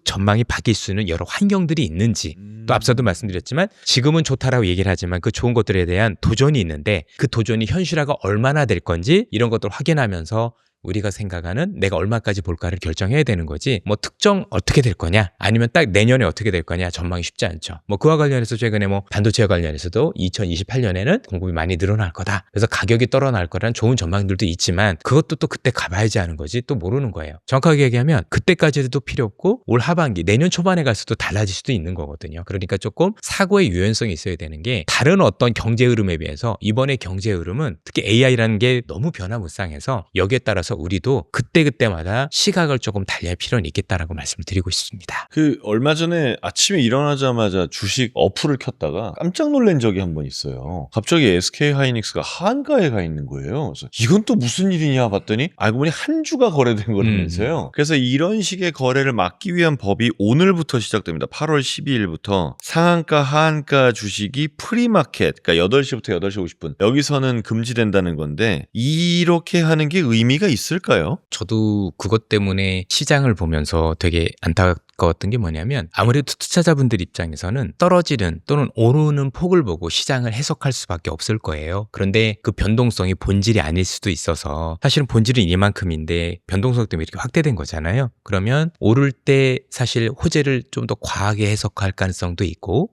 전망이 바뀔 수 있는 여러 환경들이 있는지 또 앞서도 말씀드렸지만 지금은 좋다라고 얘기를 하지만 그 좋은 것들에 대한 도전이 있는데 그 도전이 현실화가 얼마나 될 건지 이런 것들을 확인하면서 우리가 생각하는 내가 얼마까지 볼까를 결정해야 되는 거지 뭐 특정 어떻게 될 거냐 아니면 딱 내년에 어떻게 될 거냐 전망이 쉽지 않죠. 뭐 그와 관련해서 최근에 뭐 반도체와 관련해서도 2028년에는 공급이 많이 늘어날 거다. 그래서 가격이 떨어날 거라는 좋은 전망들도 있지만 그것도 또 그때 가봐야지 하는 거지 또 모르는 거예요. 정확하게 얘기하면 그때까지도 필요 없고 올 하반기 내년 초반에 갈 수도 달라질 수도 있는 거거든요. 그러니까 조금 사고의 유연성이 있어야 되는 게 다른 어떤 경제 흐름에 비해서 이번에 경제 흐름은 특히 AI라는 게 너무 변화무쌍해서 여기에 따라서 우리도 그때그때마다 시각을 조금 달리할 필요는 있겠다라고 말씀을 드리고 있습니다. 얼마 전에 아침에 일어나자마자 주식 어플을 켰다가 깜짝 놀란 적이 한 번 있어요. 갑자기 SK 하이닉스가 하한가에 가 있는 거예요. 그래서 이건 또 무슨 일이냐 봤더니 알고 보니 한 주가 거래된 거라면서요. 그래서 이런 식의 거래를 막기 위한 법이 오늘부터 시작됩니다. 8월 12일부터 상한가 하한가 주식이 프리마켓 그러니까 8시부터 8시 50분 여기서는 금지된다는 건데 이렇게 하는 게 의미가 있을까요? 저도 그것 때문에 시장을 보면서 되게 안타까웠던 게 뭐냐면 아무래도 투자자분들 입장에서는 떨어지는 또는 오르는 폭을 보고 시장을 해석할 수밖에 없을 거예요. 그런데 그 변동성이 본질이 아닐 수도 있어서 사실은 본질은 이만큼인데 변동성 때문에 이렇게 확대된 거잖아요. 그러면 오를 때 사실 호재를 좀 더 과하게 해석할 가능성도 있고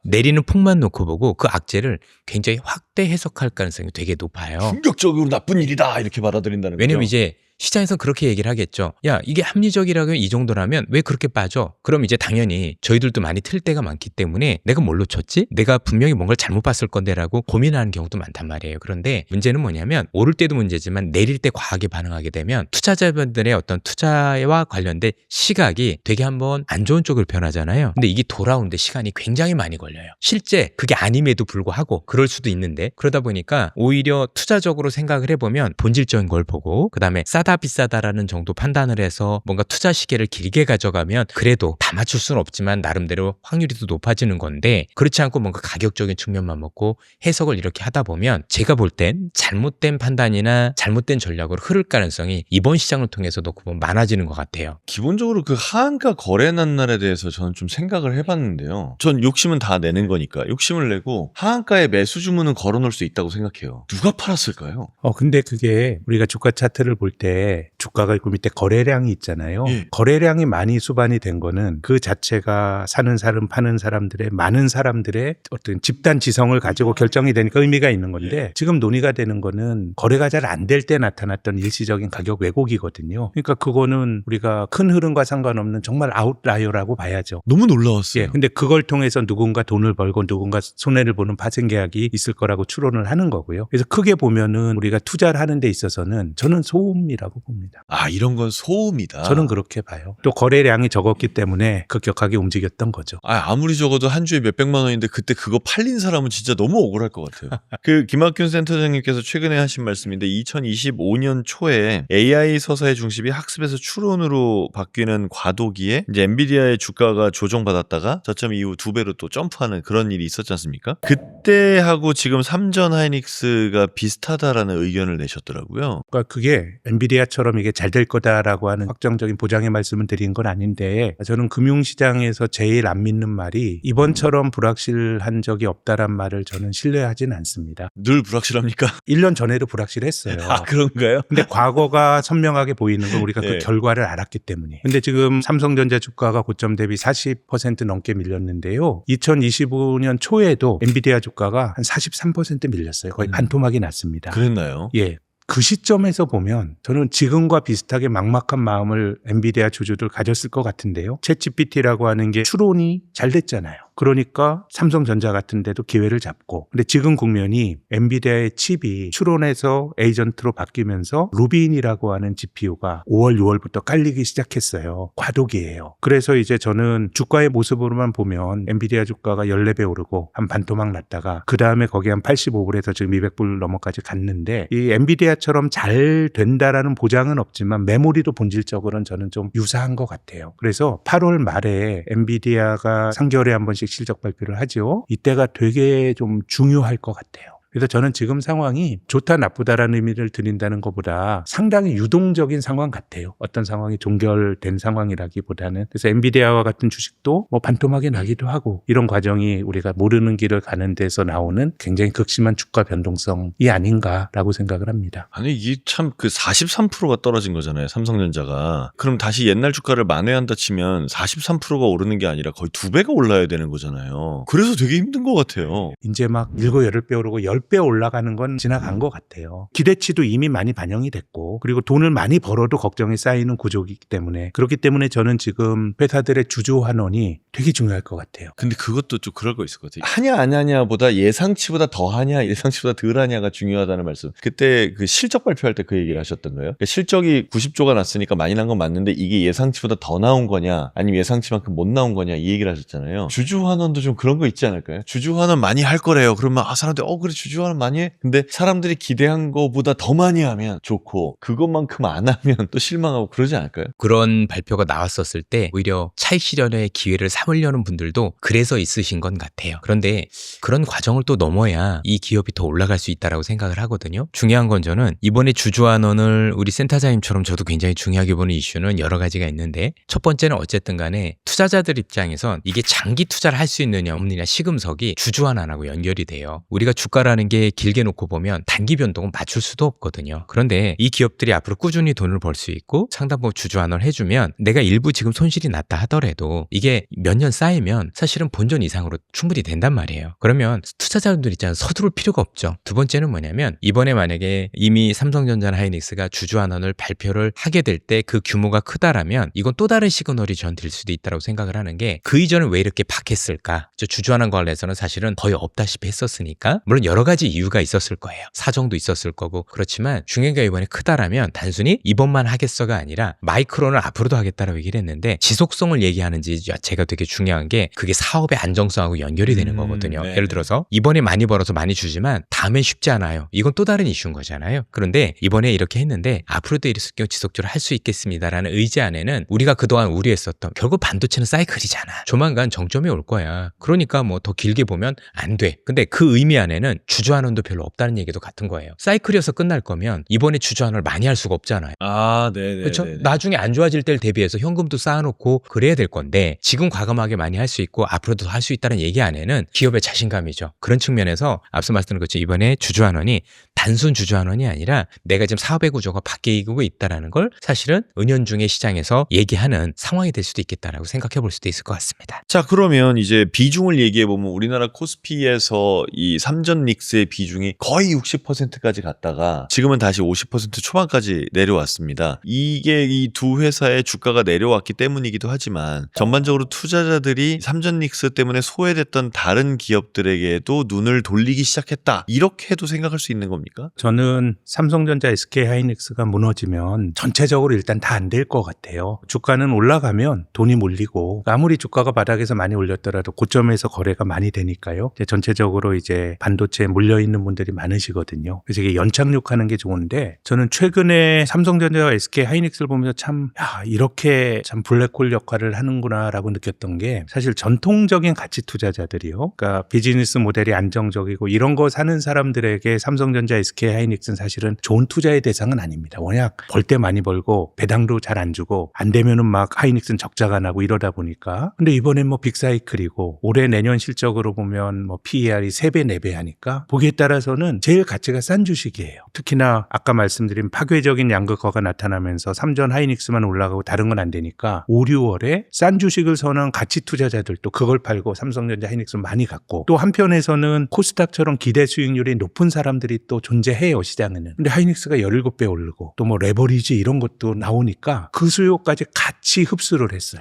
내리는 폭만 놓고 보고 그 악재를 굉장히 확대 해석할 가능성이 되게 높아요. 충격적으로 나쁜 일이다 이렇게 받아들인다는 거죠. 왜냐면 이제 시장에서 그렇게 얘기를 하겠죠. 야, 이게 합리적이라고 이 정도라면 왜 그렇게 빠져? 그럼 이제 당연히 저희들도 많이 틀 때가 많기 때문에 내가 뭘로 쳤지? 내가 분명히 뭔가를 잘못 봤을 건데라고 고민하는 경우도 많단 말이에요. 그런데 문제는 뭐냐면 오를 때도 문제지만 내릴 때 과하게 반응하게 되면 투자자분들의 어떤 투자와 관련된 시각이 되게 한번 안 좋은 쪽으로 변하잖아요. 근데 이게 돌아오는데 시간이 굉장히 많이 걸려요. 실제 그게 아님에도 불구하고 그럴 수도 있는데 그러다 보니까 오히려 투자적으로 생각을 해보면 본질적인 걸 보고 그다음에 싸다 비싸다라는 정도 판단을 해서 뭔가 투자 시계를 길게 가져가면 그래도 다 맞출 수는 없지만 나름대로 확률이 더 높아지는 건데 그렇지 않고 뭔가 가격적인 측면만 먹고 해석을 이렇게 하다 보면 제가 볼 땐 잘못된 판단이나 잘못된 전략으로 흐를 가능성이 이번 시장을 통해서 놓고 보면 많아지는 것 같아요. 기본적으로 그 하한가 거래 난날에 대해서 저는 좀 생각을 해봤는데요. 전 욕심은 다 내는 거니까 욕심을 내고 하한가에 매수 주문은 걸어놓을 수 있다고 생각해요. 누가 팔았을까요? 근데 그게 우리가 주가 차트를 볼 때 밑에 주가가 있고 밑에 거래량이 있잖아요. 예. 거래량이 많이 수반이 된 거는 그 자체가 사는 사람 파는 사람들의 많은 사람들의 어떤 집단 지성을 가지고 결정이 되니까 의미가 있는 건데 지금 논의가 되는 거는 거래가 잘 안 될 때 나타났던 일시적인 가격 왜곡이거든요. 그러니까 그거는 우리가 큰 흐름과 상관없는 정말 아웃라이어라고 봐야죠. 너무 놀라웠어요. 예, 근데 그걸 통해서 누군가 돈을 벌고 누군가 손해를 보는 파생 계약이 있을 거라고 추론을 하는 거고요. 그래서 크게 보면은 우리가 투자를 하는 데 있어서는 저는 소음이라고 봅니다. 아, 이런 건 소음이다. 저는 그렇게 봐요. 또 거래량이 적었기 때문에 급격하게 움직였던 거죠. 아무리 적어도 한 주에 몇백만 원인데 그때 그거 팔린 사람은 진짜 너무 억울할 것 같아요. 그 김학균 센터장님께서 최근에 하신 말씀인데 2025년 초에 AI 서사의 중심이 학습에서 추론으로 바뀌는 과도기에 이제 엔비디아의 주가가 조정받았다가 저점 이후 2배로 또 점프하는 그런 일이 있었지 않습니까? 그때하고 지금 삼전 하이닉스가 비슷하다라는 의견을 내셨더라고요. 그러니까 그게 엔비디아처럼 이게 잘 될 거다라고 하는 확정적인 보장의 말씀을 드린 건 아닌데 저는 금융시장에서 제일 안 믿는 말이 이번처럼 불확실한 적이 없다란 말을 저는 신뢰하진 않습니다. 늘 불확실합니까? 1년 전에도 불확실했어요. 아, 그런가요? 근데 과거가 선명하게 보이는 건 우리가 네. 그 결과를 알았기 때문에. 근데 지금 삼성전자 주가가 고점 대비 40% 넘게 밀렸는데요. 2025년 초에도 엔비디아 주가가 한 43% 밀렸어요. 거의 반토막이 났습니다. 그랬나요? 예. 그 시점에서 보면 저는 지금과 비슷하게 막막한 마음을 엔비디아 주주들 가졌을 것 같은데요. 챗GPT라고 하는 게 추론이 잘 됐잖아요. 그러니까 삼성전자 같은 데도 기회를 잡고. 근데 지금 국면이 엔비디아의 칩이 추론에서 에이전트로 바뀌면서 루빈이라고 하는 GPU가 5월, 6월부터 깔리기 시작했어요. 과도기예요. 그래서 이제 저는 주가의 모습으로만 보면 엔비디아 주가가 14배 오르고 한 반토막 났다가 그 다음에 거기 한 85불에서 지금 200불 넘어까지 갔는데 이 엔비디아처럼 잘 된다라는 보장은 없지만 메모리도 본질적으로는 저는 좀 유사한 것 같아요. 그래서 8월 말에 엔비디아가 3개월에 한 번씩 실적 발표를 하죠. 이때가 되게 좀 중요할 것 같아요. 그래서 저는 지금 상황이 좋다 나쁘다라는 의미를 드린다는 것보다 상당히 유동적인 상황 같아요. 어떤 상황이 종결된 상황이라기보다는. 그래서 엔비디아와 같은 주식도 뭐 반토막이 나기도 하고 이런 과정이 우리가 모르는 길을 가는 데서 나오는 굉장히 극심한 주가 변동성이 아닌가라고 생각을 합니다. 아니 이게 참 그 43%가 떨어진 거잖아요. 삼성전자가. 그럼 다시 옛날 주가를 만회한다 치면 43%가 오르는 게 아니라 거의 2배가 올라야 되는 거잖아요. 그래서 되게 힘든 것 같아요. 이제 막 7, 8배 오르고 10배 올라가는 건 지나간 것 같아요. 기대치도 이미 많이 반영이 됐고 그리고 돈을 많이 벌어도 걱정이 쌓이는 구조이기 때문에 그렇기 때문에 저는 지금 회사들의 주주 환원이 되게 중요할 것 같아요. 근데 그것도 좀 그럴 거 있을 것 같아요. 하냐 안 하냐보다 예상치보다 더 하냐 예상치보다 덜 하냐가 중요하다는 말씀. 그때 그 실적 발표할 때 그 얘기를 하셨던 거예요. 그러니까 실적이 90조가 났으니까 많이 난 건 맞는데 이게 예상치보다 더 나온 거냐 아니면 예상치만큼 못 나온 거냐 이 얘기를 하셨잖아요. 주주 환원도 좀 그런 거 있지 않을까요? 주주 환원 많이 할 거래요. 그러면 사람들이 그래 주주 환원 많이 해? 근데 사람들이 기대한 거보다 더 많이 하면 좋고 그것만큼 안 하면 또 실망하고 그러지 않을까요? 그런 발표가 나왔었을 때 오히려 차익 실현의 기회를 삼으려는 분들도 그래서 있으신 건 같아요. 그런데 그런 과정을 또 넘어야 이 기업이 더 올라갈 수 있다라고 생각을 하거든요. 중요한 건 저는 이번에 주주환원을 우리 센터장님처럼 저도 굉장히 중요하게 보는 이슈는 여러 가지가 있는데 첫 번째는 어쨌든 간에 투자자들 입장에선 이게 장기 투자를 할 수 있느냐 없느냐 시금석이 주주환원하고 연결이 돼요. 우리가 주가라는 게 길게 놓고 보면 단기 변동은 맞출 수도 없거든요. 그런데 이 기업들이 앞으로 꾸준히 돈을 벌 수 있고 상당부 주주환원 해주면 내가 일부 지금 손실이 났다 하더라도 이게 몇 년 쌓이면 사실은 본전 이상으로 충분히 된단 말이에요. 그러면 투자자분들 있잖아요. 서두를 필요가 없죠. 두 번째는 뭐냐면 이번에 만약에 이미 삼성전자나 하이닉스가 주주환원을 발표를 하게 될 때 그 규모가 크다라면 이건 또 다른 시그널이 전 될 수도 있다고 생각을 하는 게 그 이전에 왜 이렇게 박했을까? 주주환원 관련해서는 사실은 거의 없다시피 했었으니까 물론 여러 가지 이유가 있었을 거예요. 사정도 있었을 거고 그렇지만 중요한 게 이번에 크다라면 단순히 이번만 하겠어가 아니라 마이크로는 앞으로도 하겠다라고 얘기를 했는데 지속성을 얘기하는지 제가 되게 중요한 게 그게 사업의 안정성하고 연결이 되는 거거든요. 네. 예를 들어서 이번에 많이 벌어서 많이 주지만 다음엔 쉽지 않아요. 이건 또 다른 이슈인 거잖아요. 그런데 이번에 이렇게 했는데 앞으로도 이랬을 경우 지속적으로 할 수 있겠습니다라는 의지 안에는 우리가 그동안 우려했었던 결국 반도체는 사이클이잖아. 조만간 정점이 올 거야. 그러니까 뭐 더 길게 보면 안 돼. 근데 그 의미 안에는 주주환원도 별로 없다는 얘기도 같은 거예요. 사이클이어서 끝날 거면 이번에 주주환원을 많이 할 수가 없잖아요. 아, 네네. 그렇죠? 나중에 안 좋아질 때를 대비해서 현금도 쌓아놓고 그래야 될 건데 지금 과감하게 많이 할 수 있고 앞으로도 할 수 있다는 얘기 안에는 기업의 자신감이죠. 그런 측면에서 앞서 말씀드린 것처럼 이번에 주주환원이 단순 주주환원이 아니라 내가 지금 사업의 구조가 바뀌고 있다는 걸 사실은 은연중에 시장에서 얘기하는 상황이 될 수도 있겠다라고 생각해 볼 수도 있을 것 같습니다. 자, 그러면 이제 비중을 얘기해 보면 우리나라 코스피에서 이 삼전 닉스의 비중이 거의 60%까지 갔다가 지금은 다시 50% 초반까지 내려왔습니다. 이게 이 두 회사의 주가가 내려왔기 때문이기도 하지만 전반적으로 투자자들이 삼전 닉스 때문에 소외됐던 다른 기업들에게도 눈을 돌리기 시작했다. 이렇게도 생각할 수 있는 겁니까? 저는 삼성전자, SK하이닉스가 무너지면 전체적으로 일단 다 안 될 것 같아요. 주가는 올라가면 돈이 몰리고 아무리 주가가 바닥에서 많이 올렸더라도 고점에서 거래가 많이 되니까요. 이제 전체적으로 이제 반도체에 몰려있는 분들이 많으시거든요. 그래서 이게 연착륙하는 게 좋은데 저는 최근에 삼성전자와 SK하이닉스를 보면서 참 이렇게 참 블랙홀 역할을 하는구나라고 느꼈던 게 사실 전통적인 가치 투자자들이요. 그러니까 비즈니스 모델이 안정적이고 이런 거 사는 사람들에게 삼성전자, SK하이닉스는 사실은 좋은 투자의 대상은 아닙니다. 워낙 벌 때 많이 벌고 배당도 잘 안 주고 안 되면은 막 하이닉스는 적자가 나고 이러다 보니까 근데 이번엔 뭐 빅사이클이고 올해 내년 실적으로 보면 뭐 PER이 3배, 4배 하니까 보기에 따라서는 제일 가치가 싼 주식이에요. 특히나 아까 말씀드린 파괴적인 양극화가 나타나면서 삼전 하이닉스만 올라가고 다른 건 안 되니까 5, 6월에 싼 주식을 선호한 가치 투자자들도 그걸 팔고 삼성전자, 하이닉스 많이 갖고 또 한편에서는 코스닥처럼 기대 수익률이 높은 사람들이 또 존재해요, 시장에는. 근데 하이닉스가 17배 오르고 또 뭐 레버리지 이런 것도 나오니까 그 수요까지 같이 흡수를 했어요.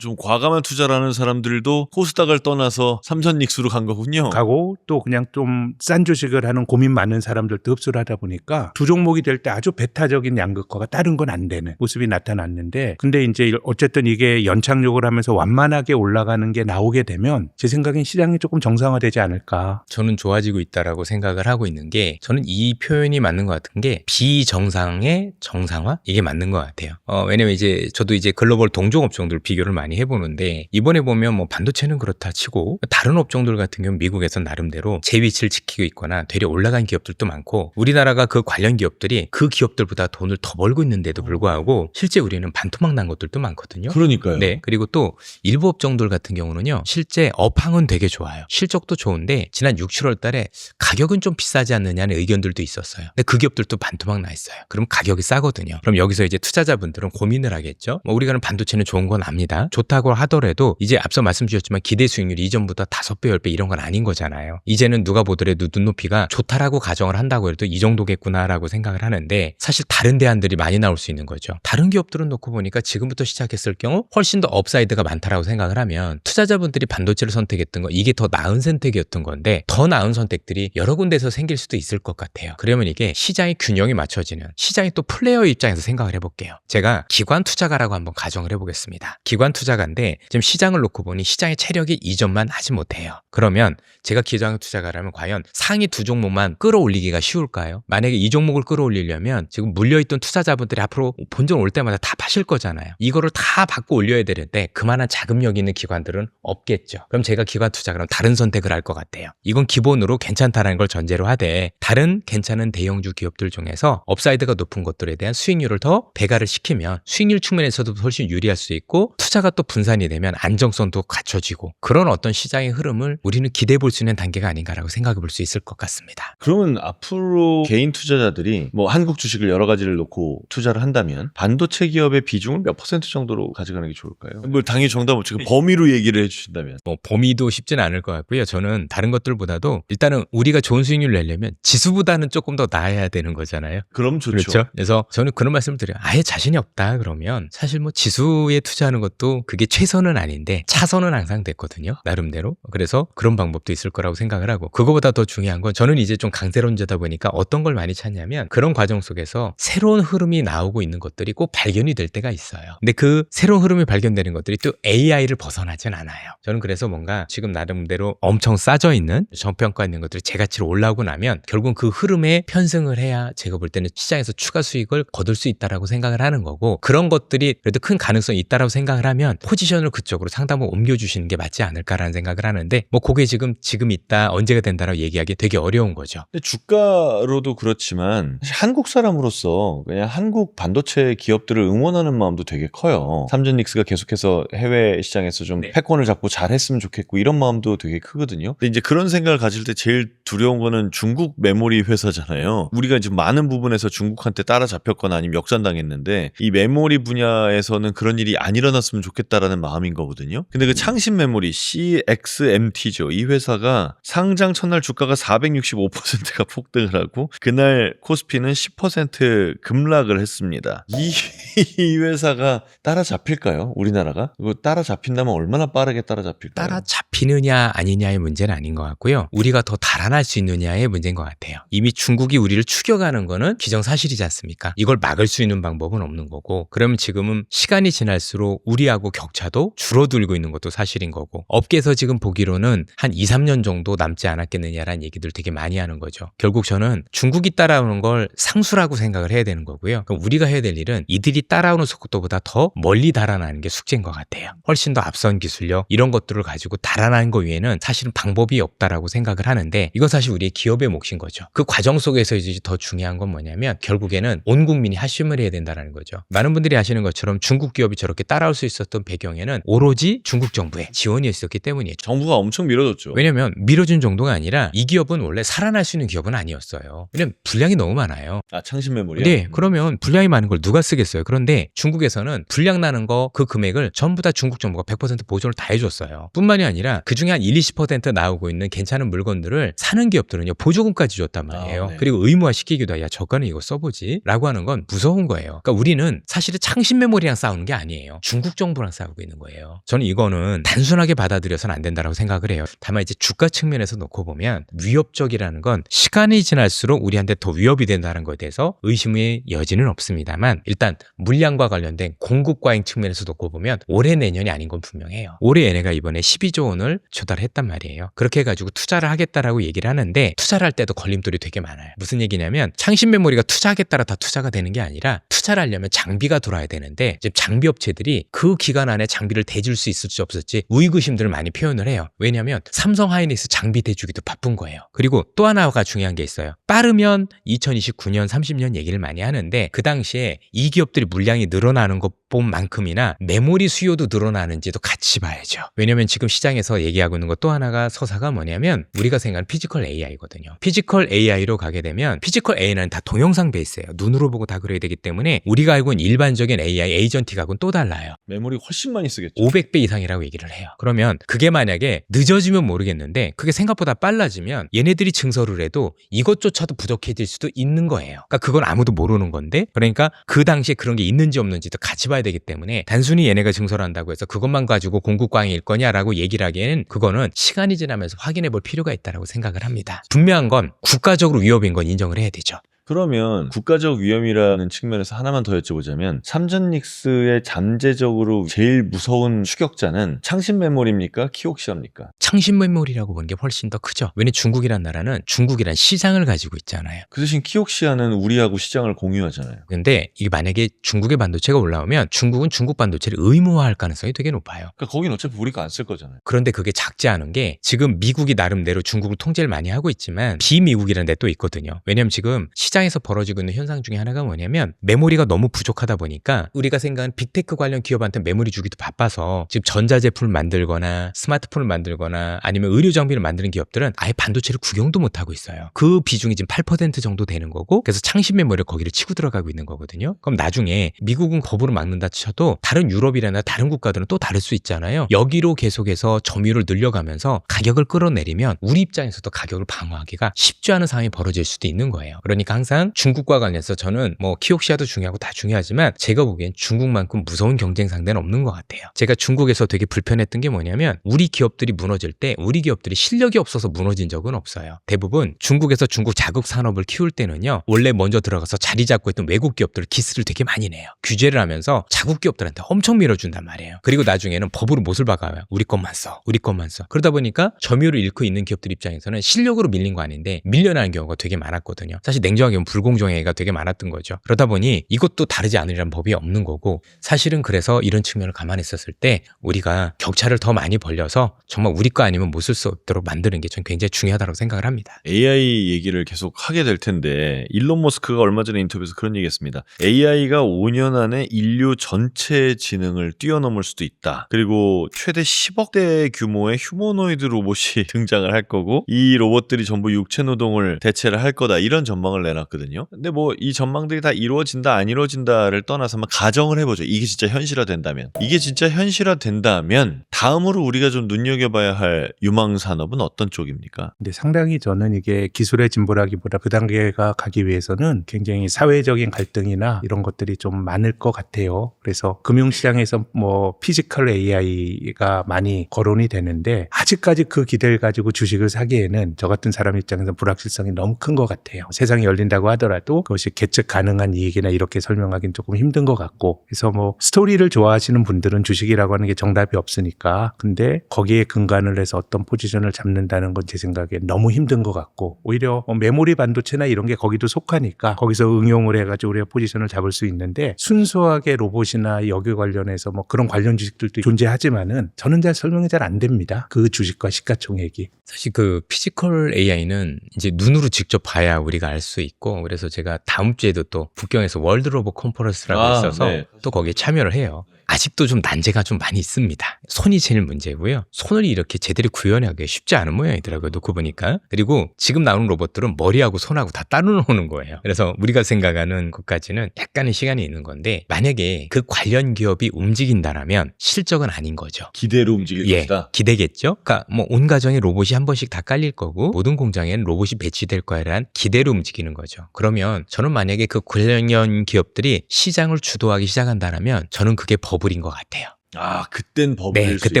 좀 과감한 투자라는 사람들도 코스닥을 떠나서 삼전 닉스로 간 거군요. 가고 또 그냥 좀 싼 주식을 하는 고민 많은 사람들도 흡수를 하다 보니까 두 종목이 될 때 아주 배타적인 양극화가 다른 건 안 되는 모습이 나타났는데 근데 이제 어쨌든 이게 연착륙을 하면서 완만하게 올라가는 게 나오게 되면 제 생각엔 시장이 조금 정상화되지 않을까. 저는 좋아지고 있다라고 생각을 하고 있는 게 저는 이 표현이 맞는 것 같은 게 비정상의 정상화? 이게 맞는 것 같아요. 왜냐면 이제 저도 이제 글로벌 동종 업종들 비교를 많이 해보는데 이번에 보면 뭐 반도체는 그렇다 치고 다른 업종들 같은 경우는 미국에서 나름대로 제 위치를 지키고 있거나 되려 올라간 기업들도 많고 우리나라가 그 관련 기업들이 그 기업들보다 돈을 더 벌고 있는데도 불구하고 실제 우리는 반토막 난 것들도 많거든요. 그러니까요. 네. 그리고 또 일부 업종들 같은 경우는요. 실제 업황은 되게 좋아요. 실적도 좋은데 지난 6, 7월 달에 가격은 좀 비싸지 않느냐는 의견들도 있었어요. 근데 그 기업들도 반토막 나 있어요. 그럼 가격이 싸거든요. 그럼 여기서 이제 투자자분들은 고민을 하겠죠. 우리가 반도체는 좋은 건 압니다. 좋다고 하더라도 이제 앞서 말씀 주셨지만 기대 수익률이 이전보다 5배, 10배 이런 건 아닌 거잖아요. 이제는 누가 보더라도 눈높이가 좋다라고 가정을 한다고 해도 이 정도겠구나라고 생각을 하는데 사실 다른 대안들이 많이 나올 수 있는 거죠. 다른 기업들은 놓고 보니까 지금부터 시작했을 경우 훨씬 더 업사이드가 많다라고 생각을 하면 투자자분들이 반도체를 선택했던 거 이게 더 나은 선택이었던 건데 더 나은 선택들이 여러 군데서 생길 수도 있을 것 같아요. 그러면 이게 시장의 균형이 맞춰지는 시장이 또 플레이어의 입장에서 생각을 해볼게요. 제가 기관 투자가라고 한번 가정을 해보겠습니다. 기관 투자가인데 지금 시장을 놓고 보니 시장의 체력이 이전만 하지 못해요. 그러면 제가 기관 투자가라면 과연 상위 두 종목만 끌어올리기가 쉬울까요? 만약에 이 종목을 끌어올리려면 지금 물려있던 투자자분들이 앞으로 본전 올 때마다 다 파실 거잖아요. 이거를 다 받고 올려야 되는데 그만한 자금력이 있는 기관들은 없겠죠. 그럼 제가 기관 투자가라면 다른 선택을 할 것 같아요. 이건 기본으로 괜찮다는 걸 전제로 하되 다른 괜찮은 대형주 기업들 중에서 업사이드가 높은 것들에 대한 수익률을 더 배가를 시키면 수익률 측면에서도 훨씬 유리할 수 있고 투자가 또 분산이 되면 안정성도 갖춰지고 그런 어떤 시장의 흐름을 우리는 기대해 볼 수 있는 단계가 아닌가라고 생각해 볼 수 있을 것 같습니다. 그러면 앞으로 개인 투자자들이 뭐 한국 주식을 여러 가지를 놓고 투자를 한다면 반도체 기업의 비중을 몇 % 정도로 가져가는 게 좋을까요? 뭐 당연히 정답 못 치고 범위로 얘기를 해주신다면. 뭐 범위도 쉽지는 않을 것 같고요. 저는 다른 것들보다도 일단은 우리가 좋은 수익률을 내려면 지수보다는 조금 더 나아야 되는 거잖아요. 그럼 좋죠. 그렇죠. 그래서 저는 그런 말씀을 드려요. 아예 자신이 없다 그러면 사실 뭐 지수에 투자하는 것도 그게 최선은 아닌데 차선은 항상 됐거든요. 나름대로. 그래서 그런 방법도 있을 거라고 생각을 하고 그거보다 더 중요한 건 저는 이제 좀 강세론자다 보니까 어떤 걸 많이 찾냐면 그런 과정 속에서 새로운 흐름이 나오고 있는 것들이 꼭 발견이 될 때가 있어요. 근데 그 새로운 흐름이 발견되는 것들이 또 AI를 벗어나진 않아요. 저는 그래서 뭔가 지금 나름대로 엄청 싸져 있는 저평가 있는 것들이 제 가치로 올라오고 나면 결국 그 흐름에 편승을 해야 제가 볼 때는 시장에서 추가 수익을 거둘 수 있다라고 생각을 하는 거고 그런 것들이 그래도 큰 가능성이 있다라고 생각을 하면 포지션을 그쪽으로 상당히 옮겨주시는 게 맞지 않을까라는 생각을 하는데 뭐 그게 지금 있다 언제가 된다라고 된다라고 얘기하기 되게 어려운 거죠. 근데 주가로도 그렇지만 사실 한국 사람으로서 그냥 한국 반도체 기업들을 응원하는 마음도 되게 커요. 삼전닉스가 계속해서 해외 시장에서 좀 패권을 잡고 잘했으면 좋겠고 이런 마음도 되게 크거든요. 근데 이제 그런 생각을 가질 때 제일 두려운 거는 중국 메모리 회사잖아요. 우리가 지금 많은 부분에서 중국한테 따라잡혔거나 아니면 역전당했는데 이 메모리 분야에서는 그런 일이 안 일어났으면 좋겠다라는 마음인 거거든요. 근데 그 창신 메모리 CXMT죠. 이 회사가 상장 첫날 주가가 465%가 폭등을 하고 그날 코스피는 10% 급락을 했습니다. 이 회사가 따라잡힐까요? 우리나라가? 이거 따라잡힌다면 얼마나 빠르게 따라잡힐까요? 따라잡히느냐 아니냐의 문제는 아닌 것 같고요. 우리가 더 달아날 수 있느냐의 문제인 것 같아요. 이미 중국이 우리를 추격하는 거는 기정사실이지 않습니까? 이걸 막을 수 있는 방법은 없는 거고, 그러면 지금은 시간이 지날수록 우리하고 격차도 줄어들고 있는 것도 사실인 거고, 업계에서 지금 보기로는 한 2, 3년 정도 남지 않았겠느냐라는 얘기들 되게 많이 하는 거죠. 결국 저는 중국이 따라오는 걸 상수라고 생각을 해야 되는 거고요. 그럼 우리가 해야 될 일은 이들이 따라오는 속도보다 더 멀리 달아나는 게 숙제인 것 같아요. 훨씬 더 앞선 기술력 이런 것들을 가지고 달아나는 거 외에는 사실은 방법이 없다라고 생각을 하는데, 이건 사실 우리의 기업의 몫인 거죠. 그 과정 속에서 이제 더 중요한 건 뭐냐면 결국에는 온 국민이 하심을 해야 된다는 거죠. 많은 분들이 아시는 것처럼 중국 기업이 저렇게 따라올 수 있었던 배경에는 오로지 중국 정부의 지원이 있었기 때문이에요. 정부가 엄청 밀어줬죠. 왜냐면 밀어준 정도가 아니라 이 기업은 원래 살아날 수 있는 기업은 아니었어요. 왜냐면 분량이 너무 많아요. 아, 창신 메모리요? 네, 그러면 분량이 많은 걸 누가 쓰겠어요? 그런데 중국에서는 분량 나는 거 그 금액을 전부 다 중국 정부가 100% 보존을 다 해줬어요. 뿐만이 아니라 그중에 한 1, 20% 나오고 있는 괜찮은 물건들을 사는 기업들은요 보조금까지 줬단 말이에요. 아, 네. 그리고 의무화 시키기도 해요. 야, 저가는 이거 써보지 라고 하는 건 무서운 거예요. 그러니까 우리는 사실은 창신 메모리랑 싸우는 게 아니에요. 중국 정부랑 싸우고 있는 거예요. 저는 이거는 단순하게 받아들여서는 안 된다고 생각을 해요. 다만 이제 주가 측면에서 놓고 보면 위협적이라는 건 시간이 지날수록 우리한테 더 위협이 된다는 것에 대해서 의심의 여지는 없습니다만, 일단 물량과 관련된 공급 과잉 측면에서 놓고 보면 올해 내년이 아닌 건 분명해요. 올해 얘네가 이번에 12조 원을 조달을 했단 말이에요. 그렇게 해가지고 투자를 하겠다라고 얘기를 하는데, 투자를 할 때도 걸림돌이 되게 많아요. 무슨 얘기냐면 창신 메모리가 투자하겠다라 다 투자가 되는 게 아니라, 투자를 하려면 장비가 들어와야 되는데 지금 장비 업체들이 그 기간 안에 장비를 대줄 수 있을지 없을지 의구심들을 많이 표현을 해요. 왜냐하면 삼성 하이닉스 장비 대주기도 바쁜 거예요. 그리고 또 하나가 중요한 게 있어요. 빠르면 2029년 30년 얘기를 많이 하는데, 그 당시에 이 기업들이 물량이 늘어나는 것뿐만큼이나 메모리 수요도 늘어나는지도 같이 봐야죠. 왜냐하면 지금 시장에서 얘기하고 있는 것 또 하나가 서사가 뭐냐면 우리가 생각하는 피지컬 AI거든요. 피지컬 AI로 가게 되면 피지컬 AI는 다 동영상 베이스예요. 눈으로 보고 다 그려야 되기 때문에 우리가 알고 있는 일반적인 AI 에이전틱하고는 또 달라요. 메모리 훨씬 많이 쓰겠죠. 500배 이상이라고 얘기를 해요. 그러면 그게 만약에 늦어지면 모르겠는데 그게 생각보다 빨라지면 얘네들이 증설을 해도 이것조차도 부족해질 수도 있는 거예요. 그러니까 그건 아무도 모르는 건데, 그러니까 그 당시에 그런 게 있는지 없는지도 같이 봐야 되기 때문에 단순히 얘네가 증설한다고 해서 그것만 가지고 공급 광일 거냐라고 얘기를 하기에는 그거는 시간이 지나면서 확인해 볼 필요가 있다고 생각을 합니다. 분명한 건 국가적으로 위협인 건 인정을 해야 되죠. 그러면 국가적 위험이라는 측면에서 하나만 더 여쭤보자면 삼전닉스의 잠재적으로 제일 무서운 추격자는 창신 메모리입니까? 키옥시아입니까? 창신 메모리라고 보는 게 훨씬 더 크죠. 왜냐면 중국이란 나라는 중국이란 시장을 가지고 있잖아요. 그 대신 키옥시아는 우리하고 시장을 공유하잖아요. 근데 이게 만약에 중국의 반도체가 올라오면 중국은 중국 반도체를 의무화할 가능성이 되게 높아요. 그러니까 거긴 어차피 우리가 안 쓸 거잖아요. 그런데 그게 작지 않은 게, 지금 미국이 나름대로 중국을 통제를 많이 하고 있지만 비미국이라는 데 또 있거든요. 왜냐면 지금 시장에서 벌어지고 있는 현상 중에 하나가 뭐냐면 메모리가 너무 부족하다 보니까 우리가 생각하는 빅테크 관련 기업한테 메모리 주기도 바빠서 지금 전자제품을 만들거나 스마트폰을 만들거나 아니면 의료 장비를 만드는 기업들은 아예 반도체를 구경도 못하고 있어요. 그 비중이 지금 8% 정도 되는 거고, 그래서 창신 메모리를 거기를 치고 들어가고 있는 거거든요. 그럼 나중에 미국은 거부를 막는다 쳐도 다른 유럽이나 다른 국가들은 또 다를 수 있잖아요. 여기로 계속해서 점유율을 늘려가면서 가격을 끌어내리면 우리 입장에서도 가격을 방어하기가 쉽지 않은 상황이 벌어질 수도 있는 거예요. 그러니까 항상 중국과 관련해서 저는 뭐 키옥시아도 중요하고 다 중요하지만 제가 보기엔 중국만큼 무서운 경쟁 상대는 없는 것 같아요. 제가 중국에서 되게 불편했던 게 뭐냐면 우리 기업들이 무너질 때 우리 기업들이 실력이 없어서 무너진 적은 없어요. 대부분 중국에서 중국 자국 산업을 키울 때는요, 원래 먼저 들어가서 자리 잡고 있던 외국 기업들 기스를 되게 많이 내요. 규제를 하면서 자국 기업들한테 엄청 밀어준단 말이에요. 그리고 나중에는 법으로 못을 박아요. 우리 것만 써. 우리 것만 써. 그러다 보니까 점유율을 잃고 있는 기업들 입장에서는 실력으로 밀린 거 아닌데 밀려나는 경우가 되게 많았거든요. 사실 냉정하게 경우 불공정행위가 되게 많았던 거죠. 그러다 보니 이것도 다르지 않으리란 법이 없는 거고, 사실은 그래서 이런 측면을 감안했었을 때 우리가 격차를 더 많이 벌려서 정말 우리 거 아니면 못 쓸 수 없도록 만드는 게 전 굉장히 중요하다고 생각을 합니다. AI 얘기를 계속 하게 될 텐데 일론 머스크가 얼마 전에 인터뷰에서 그런 얘기했습니다. AI가 5년 안에 인류 전체 지능을 뛰어넘을 수도 있다. 그리고 최대 10억대 규모의 휴머노이드 로봇이 등장을 할 거고 이 로봇들이 전부 육체 노동을 대체를 할 거다. 이런 전망을 내놨거든요. 근데 뭐 이 전망들이 다 이루어진다 안 이루어진다를 떠나서 한번 가정을 해보죠. 이게 진짜 현실화된다면. 이게 진짜 현실화된다면 다음으로 우리가 좀 눈여겨봐야 할 유망 산업은 어떤 쪽입니까? 근데 상당히 저는 이게 기술의 진보라기보다 그 단계가 가기 위해서는 굉장히 사회적인 갈등이나 이런 것들이 좀 많을 것 같아요. 그래서 금융시장에서 뭐 피지컬 AI가 많이 거론이 되는데 아직까지 그 기대를 가지고 주식을 사기에는 저 같은 사람 입장에서 불확실성이 너무 큰 것 같아요. 세상이 열린다고 하더라도 그것이 계측 가능한 이익이나 이렇게 설명하기는 조금 힘든 것 같고, 그래서 뭐 스토리를 좋아하시는 분들은 주식이라고 하는 게 정답이 없으니까, 근데 거기에 근간을 해서 어떤 포지션을 잡는다는 건 제 생각에 너무 힘든 것 같고, 오히려 뭐 메모리 반도체나 이런 게 거기도 속하니까 거기서 응용을 해가지고 우리가 포지션을 잡을 수 있는데, 순수하게 로봇이나 여기 관련해서 뭐 그런 관련 주식들도 존재하지만은 저는 잘 설명이 잘 안 됩니다. 그 주식과 시가총액이. 사실 그 피지컬 AI는 이제 눈으로 직접 봐야 우리가 알 수 있고, 그래서 제가 다음 주에도 또 북경에서 월드 로봇 컨퍼런스라고 있어서 네. 또 거기에 참여를 해요. 아직도 좀 난제가 좀 많이 있습니다. 손이 제일 문제고요. 손을 이렇게 제대로 구현하기 쉽지 않은 모양이더라고요. 놓고 보니까. 그리고 지금 나오는 로봇들은 머리하고 손하고 다 따로 노는 거예요. 그래서 우리가 생각하는 것까지는 약간의 시간이 있는 건데, 만약에 그 관련 기업이 움직인다라면 실적은 아닌 거죠. 기대로 움직일 것이다. 기대겠죠. 그러니까 뭐 온 가정에 로봇이 한 번씩 다 깔릴 거고 모든 공장에는 로봇이 배치될 거야라는 기대로 움직이는 거죠. 그러면 저는 만약에 그 관련 기업들이 시장을 주도하기 시작한다라면 저는 그게 버블인 것 같아요. 아, 그땐 버블일 네, 수 그땐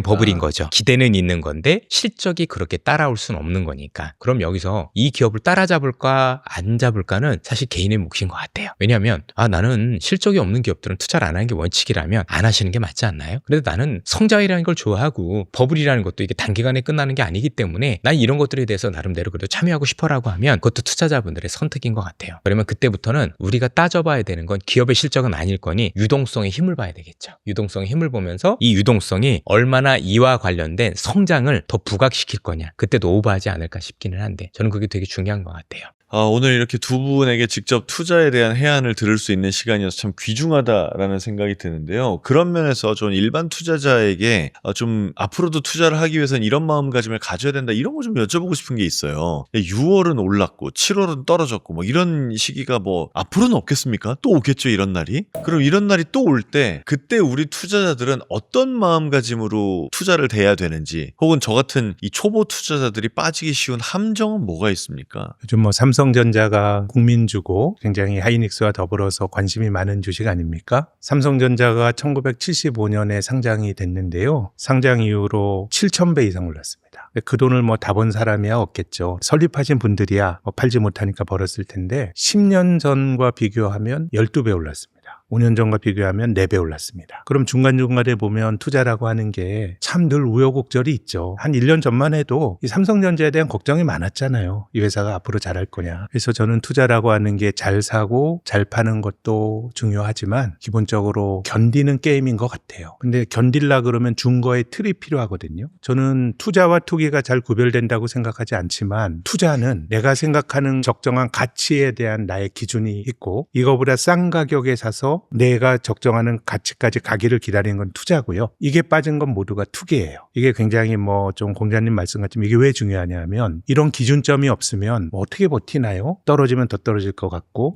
있다. 버블인 거죠. 기대는 있는 건데 실적이 그렇게 따라올 수는 없는 거니까. 그럼 여기서 이 기업을 따라잡을까 안 잡을까는 사실 개인의 몫인 것 같아요. 왜냐하면 나는 실적이 없는 기업들은 투자를 안 하는 게 원칙이라면 안 하시는 게 맞지 않나요? 그래도 나는 성장이라는 걸 좋아하고 버블이라는 것도 이게 단기간에 끝나는 게 아니기 때문에 난 이런 것들에 대해서 나름대로 그래도 참여하고 싶어라고 하면 그것도 투자자분들의 선택인 것 같아요. 그러면 그때부터는 우리가 따져봐야 되는 건 기업의 실적은 아닐 거니 유동성의 힘을 봐야 되겠죠. 유동성의 힘을 보면 이 유동성이 얼마나 이와 관련된 성장을 더 부각시킬 거냐, 그때도 오버하지 않을까 싶기는 한데 저는 그게 되게 중요한 것 같아요. 오늘 이렇게 두 분에게 직접 투자에 대한 해안을 들을 수 있는 시간이어서 참 귀중하다라는 생각이 드는데요. 그런 면에서 좀 일반 투자자에게 좀 앞으로도 투자를 하기 위해서는 이런 마음가짐을 가져야 된다, 이런 거 좀 여쭤보고 싶은 게 있어요. 6월은 올랐고 7월은 떨어졌고 뭐 이런 시기가 뭐 앞으로는 없겠습니까? 또 오겠죠, 이런 날이. 그럼 이런 날이 또 올 때 그때 우리 투자자들은 어떤 마음가짐으로 투자를 대해야 되는지, 혹은 저 같은 이 초보 투자자들이 빠지기 쉬운 함정은 뭐가 있습니까? 요즘 뭐 삼성전자가 국민주고 굉장히 하이닉스와 더불어서 관심이 많은 주식 아닙니까? 삼성전자가 1975년에 상장이 됐는데요. 상장 이후로 7,000배 이상 올랐습니다. 그 돈을 뭐 다 번 사람이야 없겠죠. 설립하신 분들이야 뭐 팔지 못하니까 벌었을 텐데 10년 전과 비교하면 12배 올랐습니다. 5년 전과 비교하면 4배 올랐습니다. 그럼 중간중간에 보면 투자라고 하는 게 참 늘 우여곡절이 있죠. 한 1년 전만 해도 이 삼성전자에 대한 걱정이 많았잖아요. 이 회사가 앞으로 잘할 거냐. 그래서 저는 투자라고 하는 게 잘 사고 잘 파는 것도 중요하지만 기본적으로 견디는 게임인 것 같아요. 근데 견딜라 그러면 준거의 틀이 필요하거든요. 저는 투자와 투기가 잘 구별된다고 생각하지 않지만, 투자는 내가 생각하는 적정한 가치에 대한 나의 기준이 있고, 이거보다 싼 가격에 사서 내가 적정하는 가치까지 가기를 기다리는 건 투자고요. 이게 빠진 건 모두가 투기예요. 이게 굉장히 뭐 좀 공자님 말씀 같지만 이게 왜 중요하냐면, 이런 기준점이 없으면 뭐 어떻게 버티나요? 떨어지면 더 떨어질 것 같고,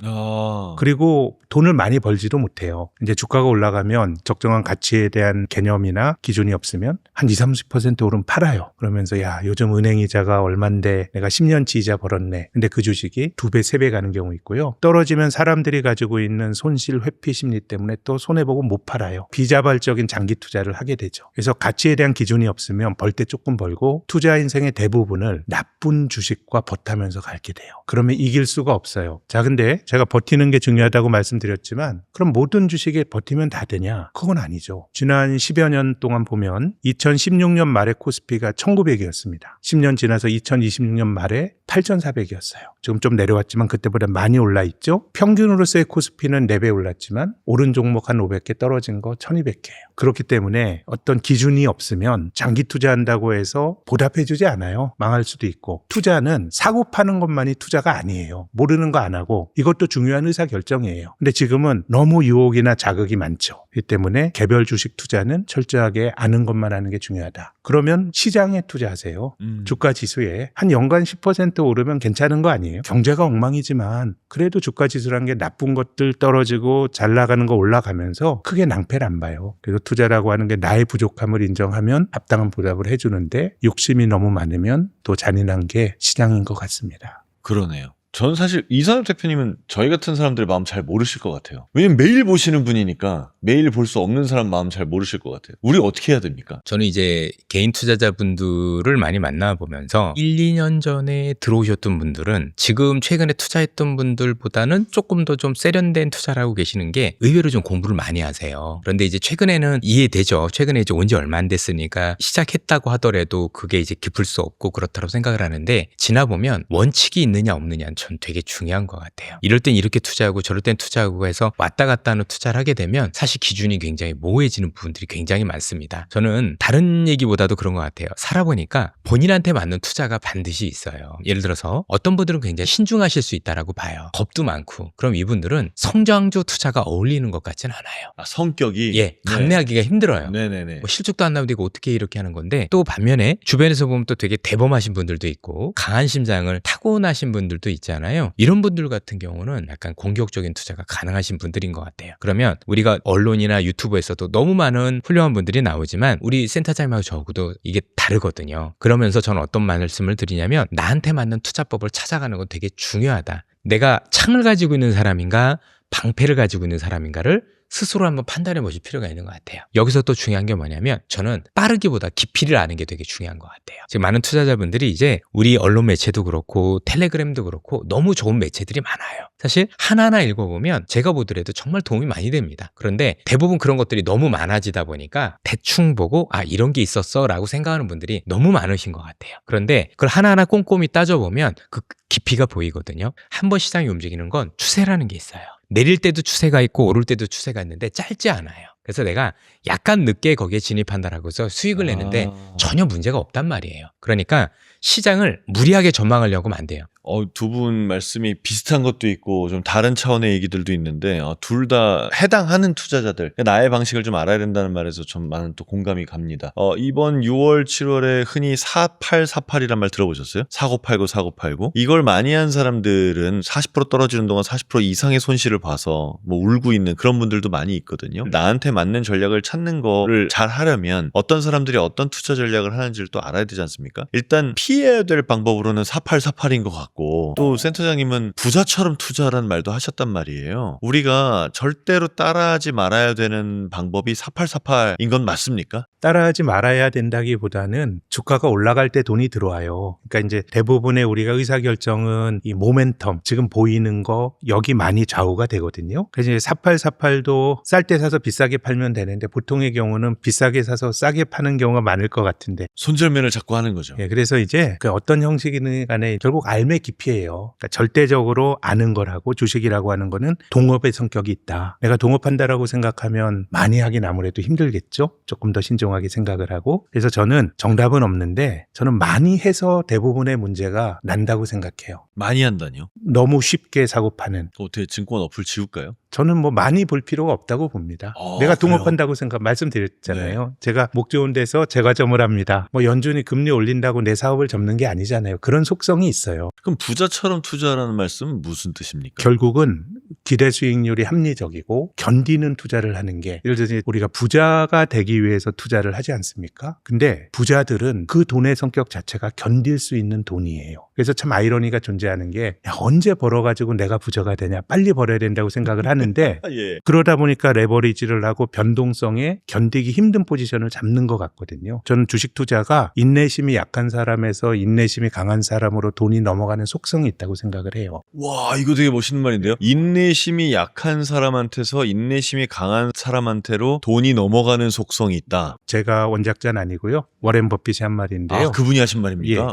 그리고 돈을 많이 벌지도 못해요. 이제 주가가 올라가면 적정한 가치에 대한 개념이나 기준이 없으면 한 20-30% 오르면 팔아요. 그러면서 야, 요즘 은행 이자가 얼만데 내가 10년치 이자 벌었네. 근데 그 주식이 2배, 3배 가는 경우 있고요. 떨어지면 사람들이 가지고 있는 손실, 회피 회피 심리 때문에 또 손해보고 못 팔아요. 비자발적인 장기 투자를 하게 되죠. 그래서 가치에 대한 기준이 없으면 벌 때 조금 벌고 투자 인생의 대부분을 나쁜 주식과 버타면서 갈게 돼요. 그러면 이길 수가 없어요. 자, 근데 제가 버티는 게 중요하다고 말씀드렸지만 그럼 모든 주식에 버티면 다 되냐? 그건 아니죠. 지난 10여 년 동안 보면 2016년 말에 코스피가 1900이었습니다. 10년 지나서 2026년 말에 8400이었어요. 지금 좀 내려왔지만 그때보다 많이 올라 있죠. 평균으로서의 코스피는 4배 올랐지만 오른 종목 한 500개 떨어진 거 1200개예요. 그렇기 때문에 어떤 기준이 없으면 장기 투자한다고 해서 보답해주지 않아요. 망할 수도 있고. 투자는 사고 파는 것만이 투자가 아니에요. 모르는 거 안 하고 이것도 중요한 의사결정이에요. 근데 지금은 너무 유혹이나 자극이 많죠. 이 때문에 개별 주식 투자는 철저하게 아는 것만 하는 게 중요하다. 그러면 시장에 투자하세요. 주가 지수에 한 연간 10% 오르면 괜찮은 거 아니에요? 경제가 엉망이지만 그래도 주가 지수라는 게 나쁜 것들 떨어지고 잘 나가는 거 올라가면서 크게 낭패를 안 봐요. 그래서 투자라고 하는 게 나의 부족함을 인정하면 합당한 보답을 해주는데 욕심이 너무 많으면 또 잔인한 게 시장인 것 같습니다. 그러네요. 전 사실 이산욱 대표님은 저희 같은 사람들의 마음 잘 모르실 것 같아요. 왜냐면 매일 보시는 분이니까 매일 볼 수 없는 사람 마음 잘 모르실 것 같아요. 우리 어떻게 해야 됩니까? 저는 이제 개인 투자자분들을 많이 만나보면서 1, 2년 전에 들어오셨던 분들은 지금 최근에 투자했던 분들보다는 조금 더 좀 세련된 투자를 하고 계시는 게 의외로 좀 공부를 많이 하세요. 그런데 이제 최근에는 이해되죠. 최근에 이제 온 지 얼마 안 됐으니까 시작했다고 하더라도 그게 이제 깊을 수 없고 그렇다고 생각을 하는데 지나보면 원칙이 있느냐 없느냐는 전 되게 중요한 것 같아요. 이럴 땐 이렇게 투자하고 저럴 땐 투자하고 해서 왔다 갔다 하는 투자를 하게 되면 사실 기준이 굉장히 모호해지는 부분들이 굉장히 많습니다. 저는 다른 얘기보다도 그런 것 같아요. 살아보니까 본인한테 맞는 투자가 반드시 있어요. 예를 들어서 어떤 분들은 굉장히 신중하실 수 있다라고 봐요. 겁도 많고. 그럼 이분들은 성장주 투자가 어울리는 것 같지는 않아요. 아, 성격이 예, 감내하기가 힘들어요. 네네네. 뭐 실적도 안 나오고 어떻게 이렇게 하는 건데 또 반면에 주변에서 보면 또 되게 대범하신 분들도 있고 강한 심장을 타고나신 분들도 있잖아요. 이런 분들 같은 경우는 약간 공격적인 투자가 가능하신 분들인 것 같아요. 그러면 우리가 언론이나 유튜브에서도 너무 많은 훌륭한 분들이 나오지만 우리 센터장님하고 저하고도 이게 다르거든요. 그러면서 저는 어떤 말씀을 드리냐면 나한테 맞는 투자법을 찾아가는 건 되게 중요하다. 내가 창을 가지고 있는 사람인가 방패를 가지고 있는 사람인가를 스스로 한번 판단해 보실 필요가 있는 것 같아요. 여기서 또 중요한 게 뭐냐면 저는 빠르기보다 깊이를 아는 게 되게 중요한 것 같아요. 지금 많은 투자자분들이 이제 우리 언론 매체도 그렇고 텔레그램도 그렇고 너무 좋은 매체들이 많아요. 사실 하나하나 읽어보면 제가 보더라도 정말 도움이 많이 됩니다. 그런데 대부분 그런 것들이 너무 많아지다 보니까 대충 보고 아 이런 게 있었어 라고 생각하는 분들이 너무 많으신 것 같아요. 그런데 그걸 하나하나 꼼꼼히 따져보면 그 깊이가 보이거든요. 한번 시장이 움직이는 건 추세라는 게 있어요. 내릴 때도 추세가 있고 오를 때도 추세가 있는데 짧지 않아요. 그래서 내가 약간 늦게 거기에 진입한다라고 해서 수익을 내는데 전혀 문제가 없단 말이에요. 그러니까 시장을 무리하게 전망하려고 하면 안 돼요. 두 분 말씀이 비슷한 것도 있고 좀 다른 차원의 얘기들도 있는데 둘 다 해당하는 투자자들 나의 방식을 좀 알아야 된다는 말에서 좀 많은 또 공감이 갑니다. 이번 6월 7월에 흔히 4848이란 말 들어보셨어요? 사고 팔고 이걸 많이 한 사람들은 40% 떨어지는 동안 40% 이상의 손실을 봐서 뭐 울고 있는 그런 분들도 많이 있거든요. 나한테 맞는 전략을 찾는 거를 잘 하려면 어떤 사람들이 어떤 투자 전략을 하는지를 또 알아야 되지 않습니까? 일단 피해야 될 방법으로는 4848인 것 같고 또 센터장님은 부자처럼 투자라는 말도 하셨단 말이에요. 우리가 절대로 따라하지 말아야 되는 방법이 4848인 건 맞습니까? 따라하지 말아야 된다기보다는 주가가 올라갈 때 돈이 들어와요. 그러니까 이제 대부분의 우리가 의사결정은 이 모멘텀, 지금 보이는 거 여기 많이 좌우가 되거든요. 그래서 이제 4848도 쌀 때 사서 비싸게 팔면 되는데 보통의 경우는 비싸게 사서 싸게 파는 경우가 많을 것 같은데 손절면을 자꾸 하는 거죠. 예, 그래서 이제 그 어떤 형식이든 간에 결국 알매 깊이예요. 그러니까 절대적으로 아는 거라고 주식이라고 하는 거는 동업의 성격이 있다. 내가 동업한다라고 생각하면 많이 하긴 아무래도 힘들겠죠. 조금 더 신중하게 생각을 하고. 그래서 저는 정답은 없는데 저는 많이 해서 대부분의 문제가 난다고 생각해요. 많이 한다니요? 너무 쉽게 사고 파는. 어떻게 증권 어플 지울까요? 저는 뭐 많이 볼 필요가 없다고 봅니다. 내가 동업한다고 말씀드렸잖아요. 네. 제가 목 좋은 데서 제과점을 합니다. 뭐 연준이 금리 올린다고 내 사업을 접는 게 아니잖아요. 그런 속성이 있어요. 그럼 부자처럼 투자라는 말씀은 무슨 뜻입니까? 결국은 기대 수익률이 합리적이고 견디는 투자를 하는 게, 예를 들어서 우리가 부자가 되기 위해서 투자를 하지 않습니까? 근데 부자들은 그 돈의 성격 자체가 견딜 수 있는 돈이에요. 그래서 참 아이러니가 존재하는 게, 야, 언제 벌어가지고 내가 부자가 되냐, 빨리 벌어야 된다고 생각을 하는데 예. 그러다 보니까 레버리지를 하고 변동성에 견디기 힘든 포지션을 잡는 것 같거든요. 저는 주식 투자가 인내심이 약한 사람에서 인내심이 강한 사람으로 돈이 넘어가는 속성이 있다고 생각을 해요. 와, 이거 되게 멋있는 말인데요. 인내심이 약한 사람한테서 인내심이 강한 사람한테로 돈이 넘어가는 속성이 있다. 제가 원작자는 아니고요. 워렌 버핏이 한 말인데요. 아, 그분이 하신 말입니까? 예.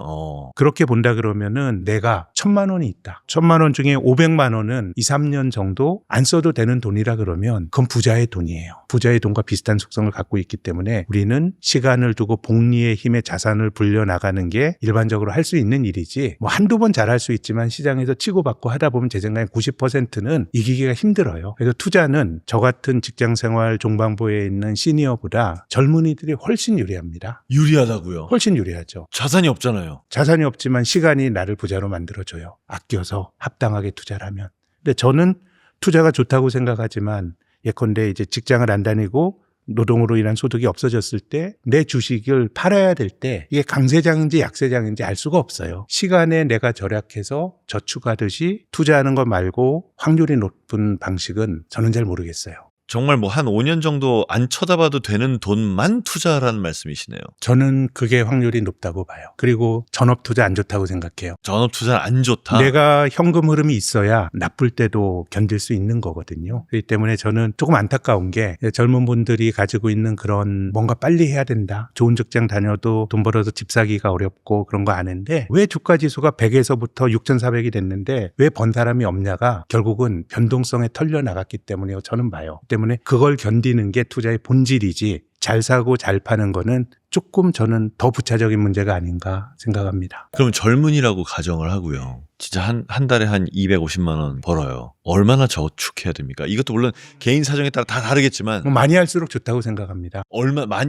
그렇게 본다 그러면은 내가 1,000만 원이 있다. 1,000만 원 중에 500만 원은 2, 3년 정도 안 써도 되는 돈이라 그러면 그건 부자의 돈이에요. 부자의 돈과 비슷한 속성을 갖고 있기 때문에 우리는 시간을 두고 복리의 힘에 자산을 불려나가는 게 일반적으로 할 수 있는 일이지, 뭐 한두 번 잘할 수 있지만 시장에서 치고받고 하다 보면 제 생각에 90%는 이기기가 힘들어요. 그래서 투자는 저 같은 직장생활 중반부에 있는 시니어보다 젊은이들이 훨씬 유리합니다. 유리하다고요? 훨씬 유리하죠. 자산이 없잖아요. 자산이 없지만 시간이 나를 부자로 만들어줘요. 아껴서 합당하게 투자를 하면. 근데 저는 투자가 좋다고 생각하지만, 예컨대 이제 직장을 안 다니고 노동으로 인한 소득이 없어졌을 때 내 주식을 팔아야 될 때 이게 강세장인지 약세장인지 알 수가 없어요. 시간에 내가 절약해서 저축하듯이 투자하는 것 말고 확률이 높은 방식은 저는 잘 모르겠어요. 정말 뭐 한 5년 정도 안 쳐다봐도 되는 돈만 투자하라는 말씀이시네요. 저는 그게 확률이 높다고 봐요. 그리고 전업 투자 안 좋다고 생각해요. 전업 투자는 안 좋다. 내가 현금 흐름이 있어야 나쁠 때도 견딜 수 있는 거거든요. 그렇기 때문에 저는 조금 안타까운 게, 젊은 분들이 가지고 있는 그런 뭔가 빨리 해야 된다, 좋은 직장 다녀도 돈 벌어서 집 사기가 어렵고 그런 거 아는데 왜 주가 지수가 100에서부터 6,400이 됐는데 왜 번 사람이 없냐가 결국은 변동성에 털려 나갔기 때문이에요. 저는 봐요. 때문에 그걸 견디는 게 투자의 본질이지, 잘 사고 잘 파는 거는 조금 저는 더 부차적인 문제가 아닌가 생각합니다. 그럼 젊은이라고 가정을 하고요. 진짜 한 달에 한 250만 원 벌어요. 얼마나 저축해야 됩니까? 이것도 물론 개인 사정에 따라 다 다르겠지만 뭐 많이 할수록 좋다고 생각합니다.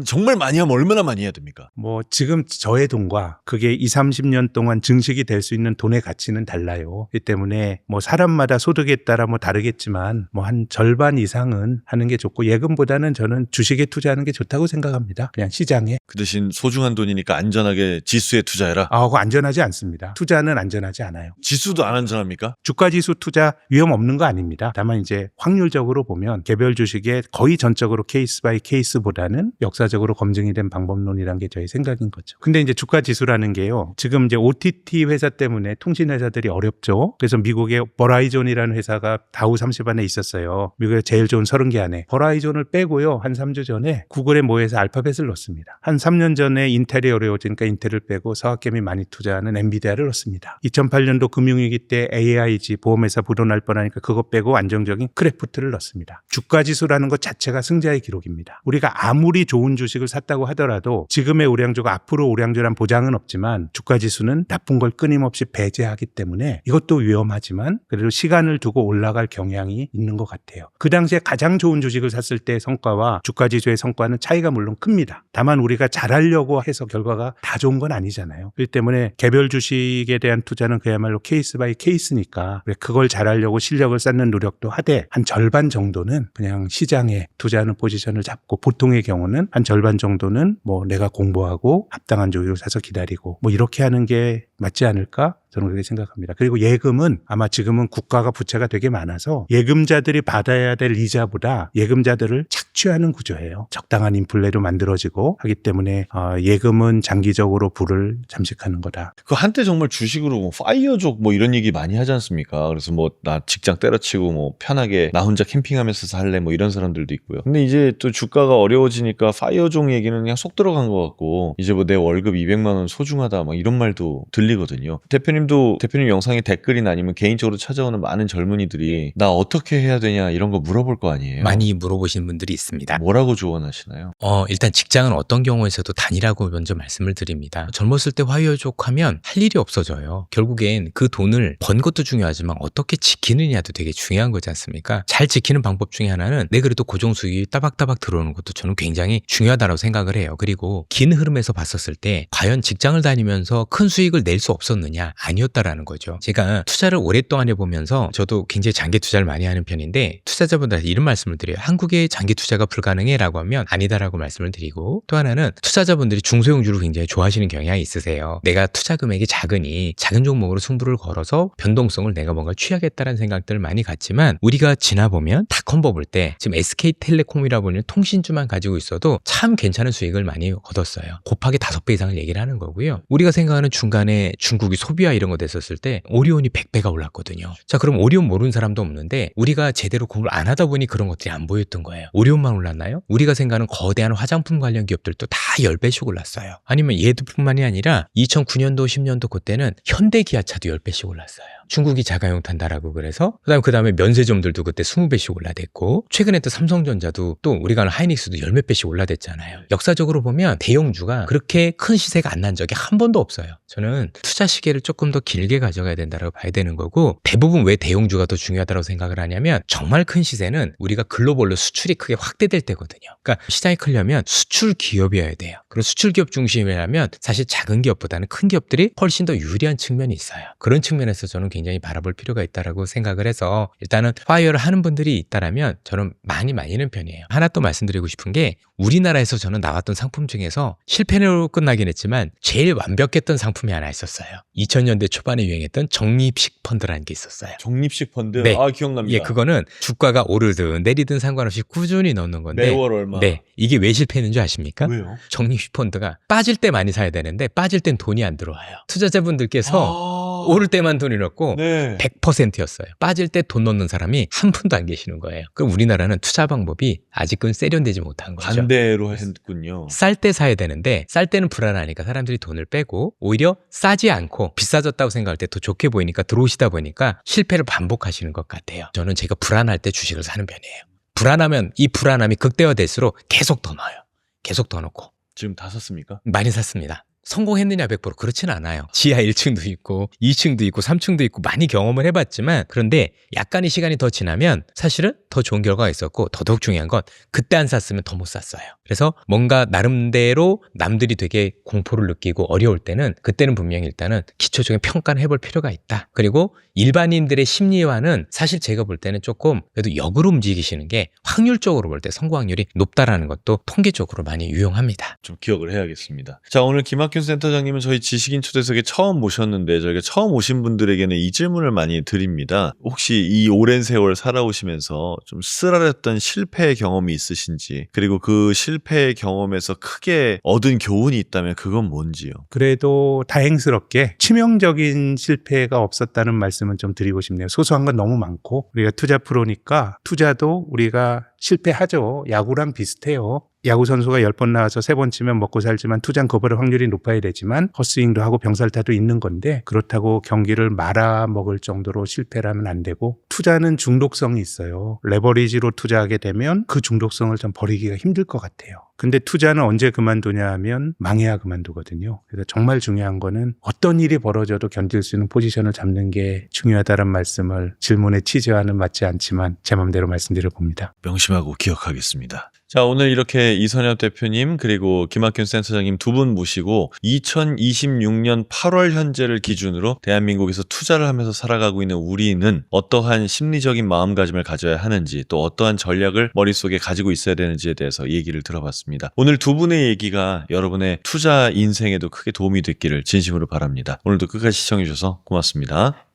정말 많이 하면 얼마나 많이 해야 됩니까? 뭐 지금 저의 돈과 그게 20, 30년 동안 증식이 될 수 있는 돈의 가치는 달라요. 그렇기 때문에 뭐 사람마다 소득에 따라 뭐 다르겠지만 뭐 한 절반 이상은 하는 게 좋고, 예금보다는 저는 주식에 투자하는 게 좋다고 생각합니다. 그냥 시장에. 그 대신 소중한 돈이니까 안전하게 지수에 투자해라. 그거 안전하지 않습니다. 투자는 안전하지 않아요. 지수도 안 안전합니까? 주가지수 투자 위험 없는 거 아닙니다. 다만 이제 확률적으로 보면 개별 주식에 거의 전적으로 케이스 바이 케이스보다는 역사적으로 검증이 된 방법론이란 게 저희 생각인 거죠. 근데 이제 주가지수라는 게요, 지금 이제 OTT 회사 때문에 통신 회사들이 어렵죠. 그래서 미국의 버라이존이라는 회사가 다우 30 안에 있었어요. 미국의 제일 좋은 30개 안에. 버라이존을 빼고요, 한 3주 전에 구글에 모여서 알파벳을 넣습니다. 한 3년 전에 인텔이 어려워지니까 인텔을 빼고 서학개미 많이 투자하는 엔비디아를 넣습니다. 2008년도 금융위기 때 AIG 보험회사 불어날 뻔하니까 그거 빼고 안정적인 크래프트를 넣습니다. 주가지수라는 것 자체가 승자의 기록입니다. 우리가 아무리 좋은 주식을 샀다고 하더라도 지금의 우량주가 앞으로 우량주란 보장은 없지만 주가지수는 나쁜 걸 끊임없이 배제하기 때문에 이것도 위험하지만 그래도 시간을 두고 올라갈 경향이 있는 것 같아요. 그 당시에 가장 좋은 주식을 샀을 때의 성과와 주가지수의 성과는 차이가 물론 큽니다. 다만 우리가 잘하려고 해서 결과가 다 좋은 건 아니잖아요. 그렇기 때문에 개별 주식에 대한 투자는 그야말로 케이스 바이 케이스니까 그걸 잘하려고 실력을 쌓는 노력도 하되 한 절반 정도는 그냥 시장에 투자하는 포지션을 잡고, 보통의 경우는 한 절반 정도는 뭐 내가 공부하고 합당한 주식을 사서 기다리고 뭐 이렇게 하는 게 맞지 않을까? 저는 그렇게 생각합니다. 그리고 예금은 아마 지금은 국가가 부채가 되게 많아서 예금자들이 받아야 될 이자보다 예금자들을 착취하는 구조예요. 적당한 인플레로 만들어지고 하기 때문에 예금은 장기적으로 부를 잠식하는 거다. 그 한때 정말 주식으로 뭐 파이어족 뭐 이런 얘기 많이 하지 않습니까? 그래서 뭐 나 직장 때려치고 뭐 편하게 나 혼자 캠핑하면서 살래 뭐 이런 사람들도 있고요. 근데 이제 또 주가가 어려워지니까 파이어족 얘기는 그냥 쏙 들어간 것 같고, 이제 뭐 내 월급 200만 원 소중하다 막 이런 말도 들리거든요. 대표님 영상에 댓글이나 아니면 개인적으로 찾아오는 많은 젊은이들이 나 어떻게 해야 되냐 이런 거 물어볼 거 아니에요. 많이 물어보시는 분들이 있어요. 있습니다. 뭐라고 조언하시나요? 일단 직장은 어떤 경우에서도 단일하고 먼저 말씀을 드립니다. 젊었을 때 화유족하면 할 일이 없어져요. 결국엔 그 돈을 번 것도 중요하지만 어떻게 지키느냐도 되게 중요한 거지 않습니까? 잘 지키는 방법 중에 하나는 내 그래도 고정 수익이 따박따박 들어오는 것도 저는 굉장히 중요하다고 생각을 해요. 그리고 긴 흐름에서 봤었을 때 과연 직장을 다니면서 큰 수익을 낼 수 없었느냐? 아니었다라는 거죠. 제가 투자를 오랫동안 해보면서 저도 굉장히 장기 투자를 많이 하는 편인데 투자자분들한테 이런 말씀을 드려요. 한국의 장기 투자가 불가능해? 라고 하면 아니다라고 말씀을 드리고 또 하나는 투자자분들이 중소형주를 굉장히 좋아하시는 경향이 있으세요. 내가 투자 금액이 작으니 작은 종목으로 승부를 걸어서 변동성을 내가 뭔가 취하겠다는 생각들을 많이 갖지만 우리가 지나보면 닷컴 버블 때 지금 SK텔레콤이라고 하는 통신주만 가지고 있어도 참 괜찮은 수익을 많이 얻었어요. 곱하기 5배 이상을 얘기를 하는 거고요. 우리가 생각하는 중간에 중국이 소비와 이런 거 됐었을 때 오리온이 100배가 올랐거든요. 자, 그럼 오리온 모르는 사람도 없는데 우리가 제대로 공부를 안 하다 보니 그런 것들이 안 보였던 거예요. 오리온만 올랐나요? 우리가 생각하는 거대한 화장품 관련 기업들도 다 10배씩 올랐어요. 아니면 얘들뿐만이 아니라 2009년도 10년도 그때는 현대기아차도 10배씩 올랐어요. 중국이 자가용 탄다라고 그래서 그다음에 면세점들도 그때 20배씩 올라댔고 최근에 또 삼성전자도 또 우리가 아는 하이닉스도 열몇 배씩 올라댔잖아요. 역사적으로 보면 대형주가 그렇게 큰 시세가 안 난 적이 한 번도 없어요. 저는 투자 시계를 조금 더 길게 가져가야 된다고 봐야 되는 거고 대부분 왜 대형주가 더 중요하다고 생각을 하냐면 정말 큰 시세는 우리가 글로벌로 수출이 크게 확대될 때거든요. 그러니까 시장이 크려면 수출 기업이어야 돼요. 그리고 수출 기업 중심이라면 사실 작은 기업보다는 큰 기업들이 훨씬 더 유리한 측면이 있어요. 그런 측면에서 저는 굉장히 바라볼 필요가 있다라고 생각을 해서 일단은 화이어를 하는 분들이 있다라면 저는 많이는 편이에요. 하나 또 말씀드리고 싶은 게 우리나라에서 저는 나왔던 상품 중에서 실패로 끝나긴 했지만 제일 완벽했던 상품이 하나 있었어요. 2000년대 초반에 유행했던 적립식 펀드라는 게 있었어요. 적립식 펀드? 네. 아, 기억납니다. 예, 그거는 주가가 오르든 내리든 상관없이 꾸준히 넣는 건데 매월 얼마? 네, 이게 왜 실패했는 줄 아십니까? 왜요? 적립식 펀드가 빠질 때 많이 사야 되는데 빠질 땐 돈이 안 들어와요. 투자자분들께서 오를 때만 돈이 넣고 네. 100%였어요. 빠질 때 돈 넣는 사람이 한 분도 안 계시는 거예요. 그럼 우리나라는 투자 방법이 아직은 세련되지 못한 거죠. 반대로 했군요. 쌀 때 사야 되는데 쌀 때는 불안하니까 사람들이 돈을 빼고 오히려 싸지 않고 비싸졌다고 생각할 때 더 좋게 보이니까 들어오시다 보니까 실패를 반복하시는 것 같아요. 저는 제가 불안할 때 주식을 사는 편이에요. 불안하면 이 불안함이 극대화될수록 계속 더 넣어요. 계속 더 넣고. 지금 다 샀습니까? 많이 샀습니다. 성공했느냐 100% 그렇진 않아요. 지하 1층도 있고 2층도 있고 3층도 있고 많이 경험을 해봤지만 그런데 약간의 시간이 더 지나면 사실은 더 좋은 결과가 있었고 더더욱 중요한 건 그때 안 샀으면 더 못 샀어요. 그래서 뭔가 나름대로 남들이 되게 공포를 느끼고 어려울 때는 그때는 분명히 일단은 기초적인 평가를 해볼 필요가 있다. 그리고 일반인들의 심리와는 사실 제가 볼 때는 조금 그래도 역으로 움직이시는 게 확률적으로 볼 때 성공 확률이 높다라는 것도 통계적으로 많이 유용합니다. 좀 기억을 해야겠습니다. 자, 오늘 김학균 센터장님은 저희 지식인 초대석에 처음 모셨는데 저희가 처음 오신 분들에게는 이 질문을 많이 드립니다. 혹시 이 오랜 세월 살아오시면서 좀 쓰라렸던 실패의 경험이 있으신지 그리고 그 실패의 경험에서 크게 얻은 교훈이 있다면 그건 뭔지요? 그래도 다행스럽게 치명적인 실패가 없었다는 말씀은 좀 드리고 싶네요. 소소한 건 너무 많고 우리가 투자 프로니까 투자도 우리가 실패하죠. 야구랑 비슷해요. 야구 선수가 10번 나와서 3번 치면 먹고 살지만 투자는 거부할 확률이 높아야 되지만 헛스윙도 하고 병살타도 있는 건데 그렇다고 경기를 말아먹을 정도로 실패를 하면 안 되고 투자는 중독성이 있어요. 레버리지로 투자하게 되면 그 중독성을 좀 버리기가 힘들 것 같아요. 근데 투자는 언제 그만두냐 하면 망해야 그만두거든요. 그래서 정말 중요한 거는 어떤 일이 벌어져도 견딜 수 있는 포지션을 잡는 게 중요하다는 말씀을 질문의 취지와는 맞지 않지만 제 마음대로 말씀드려 봅니다. 명심하고 기억하겠습니다. 자, 오늘 이렇게 이선엽 대표님 그리고 김학균 센터장님 두 분 모시고 2026년 8월 현재를 기준으로 대한민국에서 투자를 하면서 살아가고 있는 우리는 어떠한 심리적인 마음가짐을 가져야 하는지 또 어떠한 전략을 머릿속에 가지고 있어야 되는지에 대해서 얘기를 들어봤습니다. 오늘 두 분의 얘기가 여러분의 투자 인생에도 크게 도움이 됐기를 진심으로 바랍니다. 오늘도 끝까지 시청해 주셔서 고맙습니다.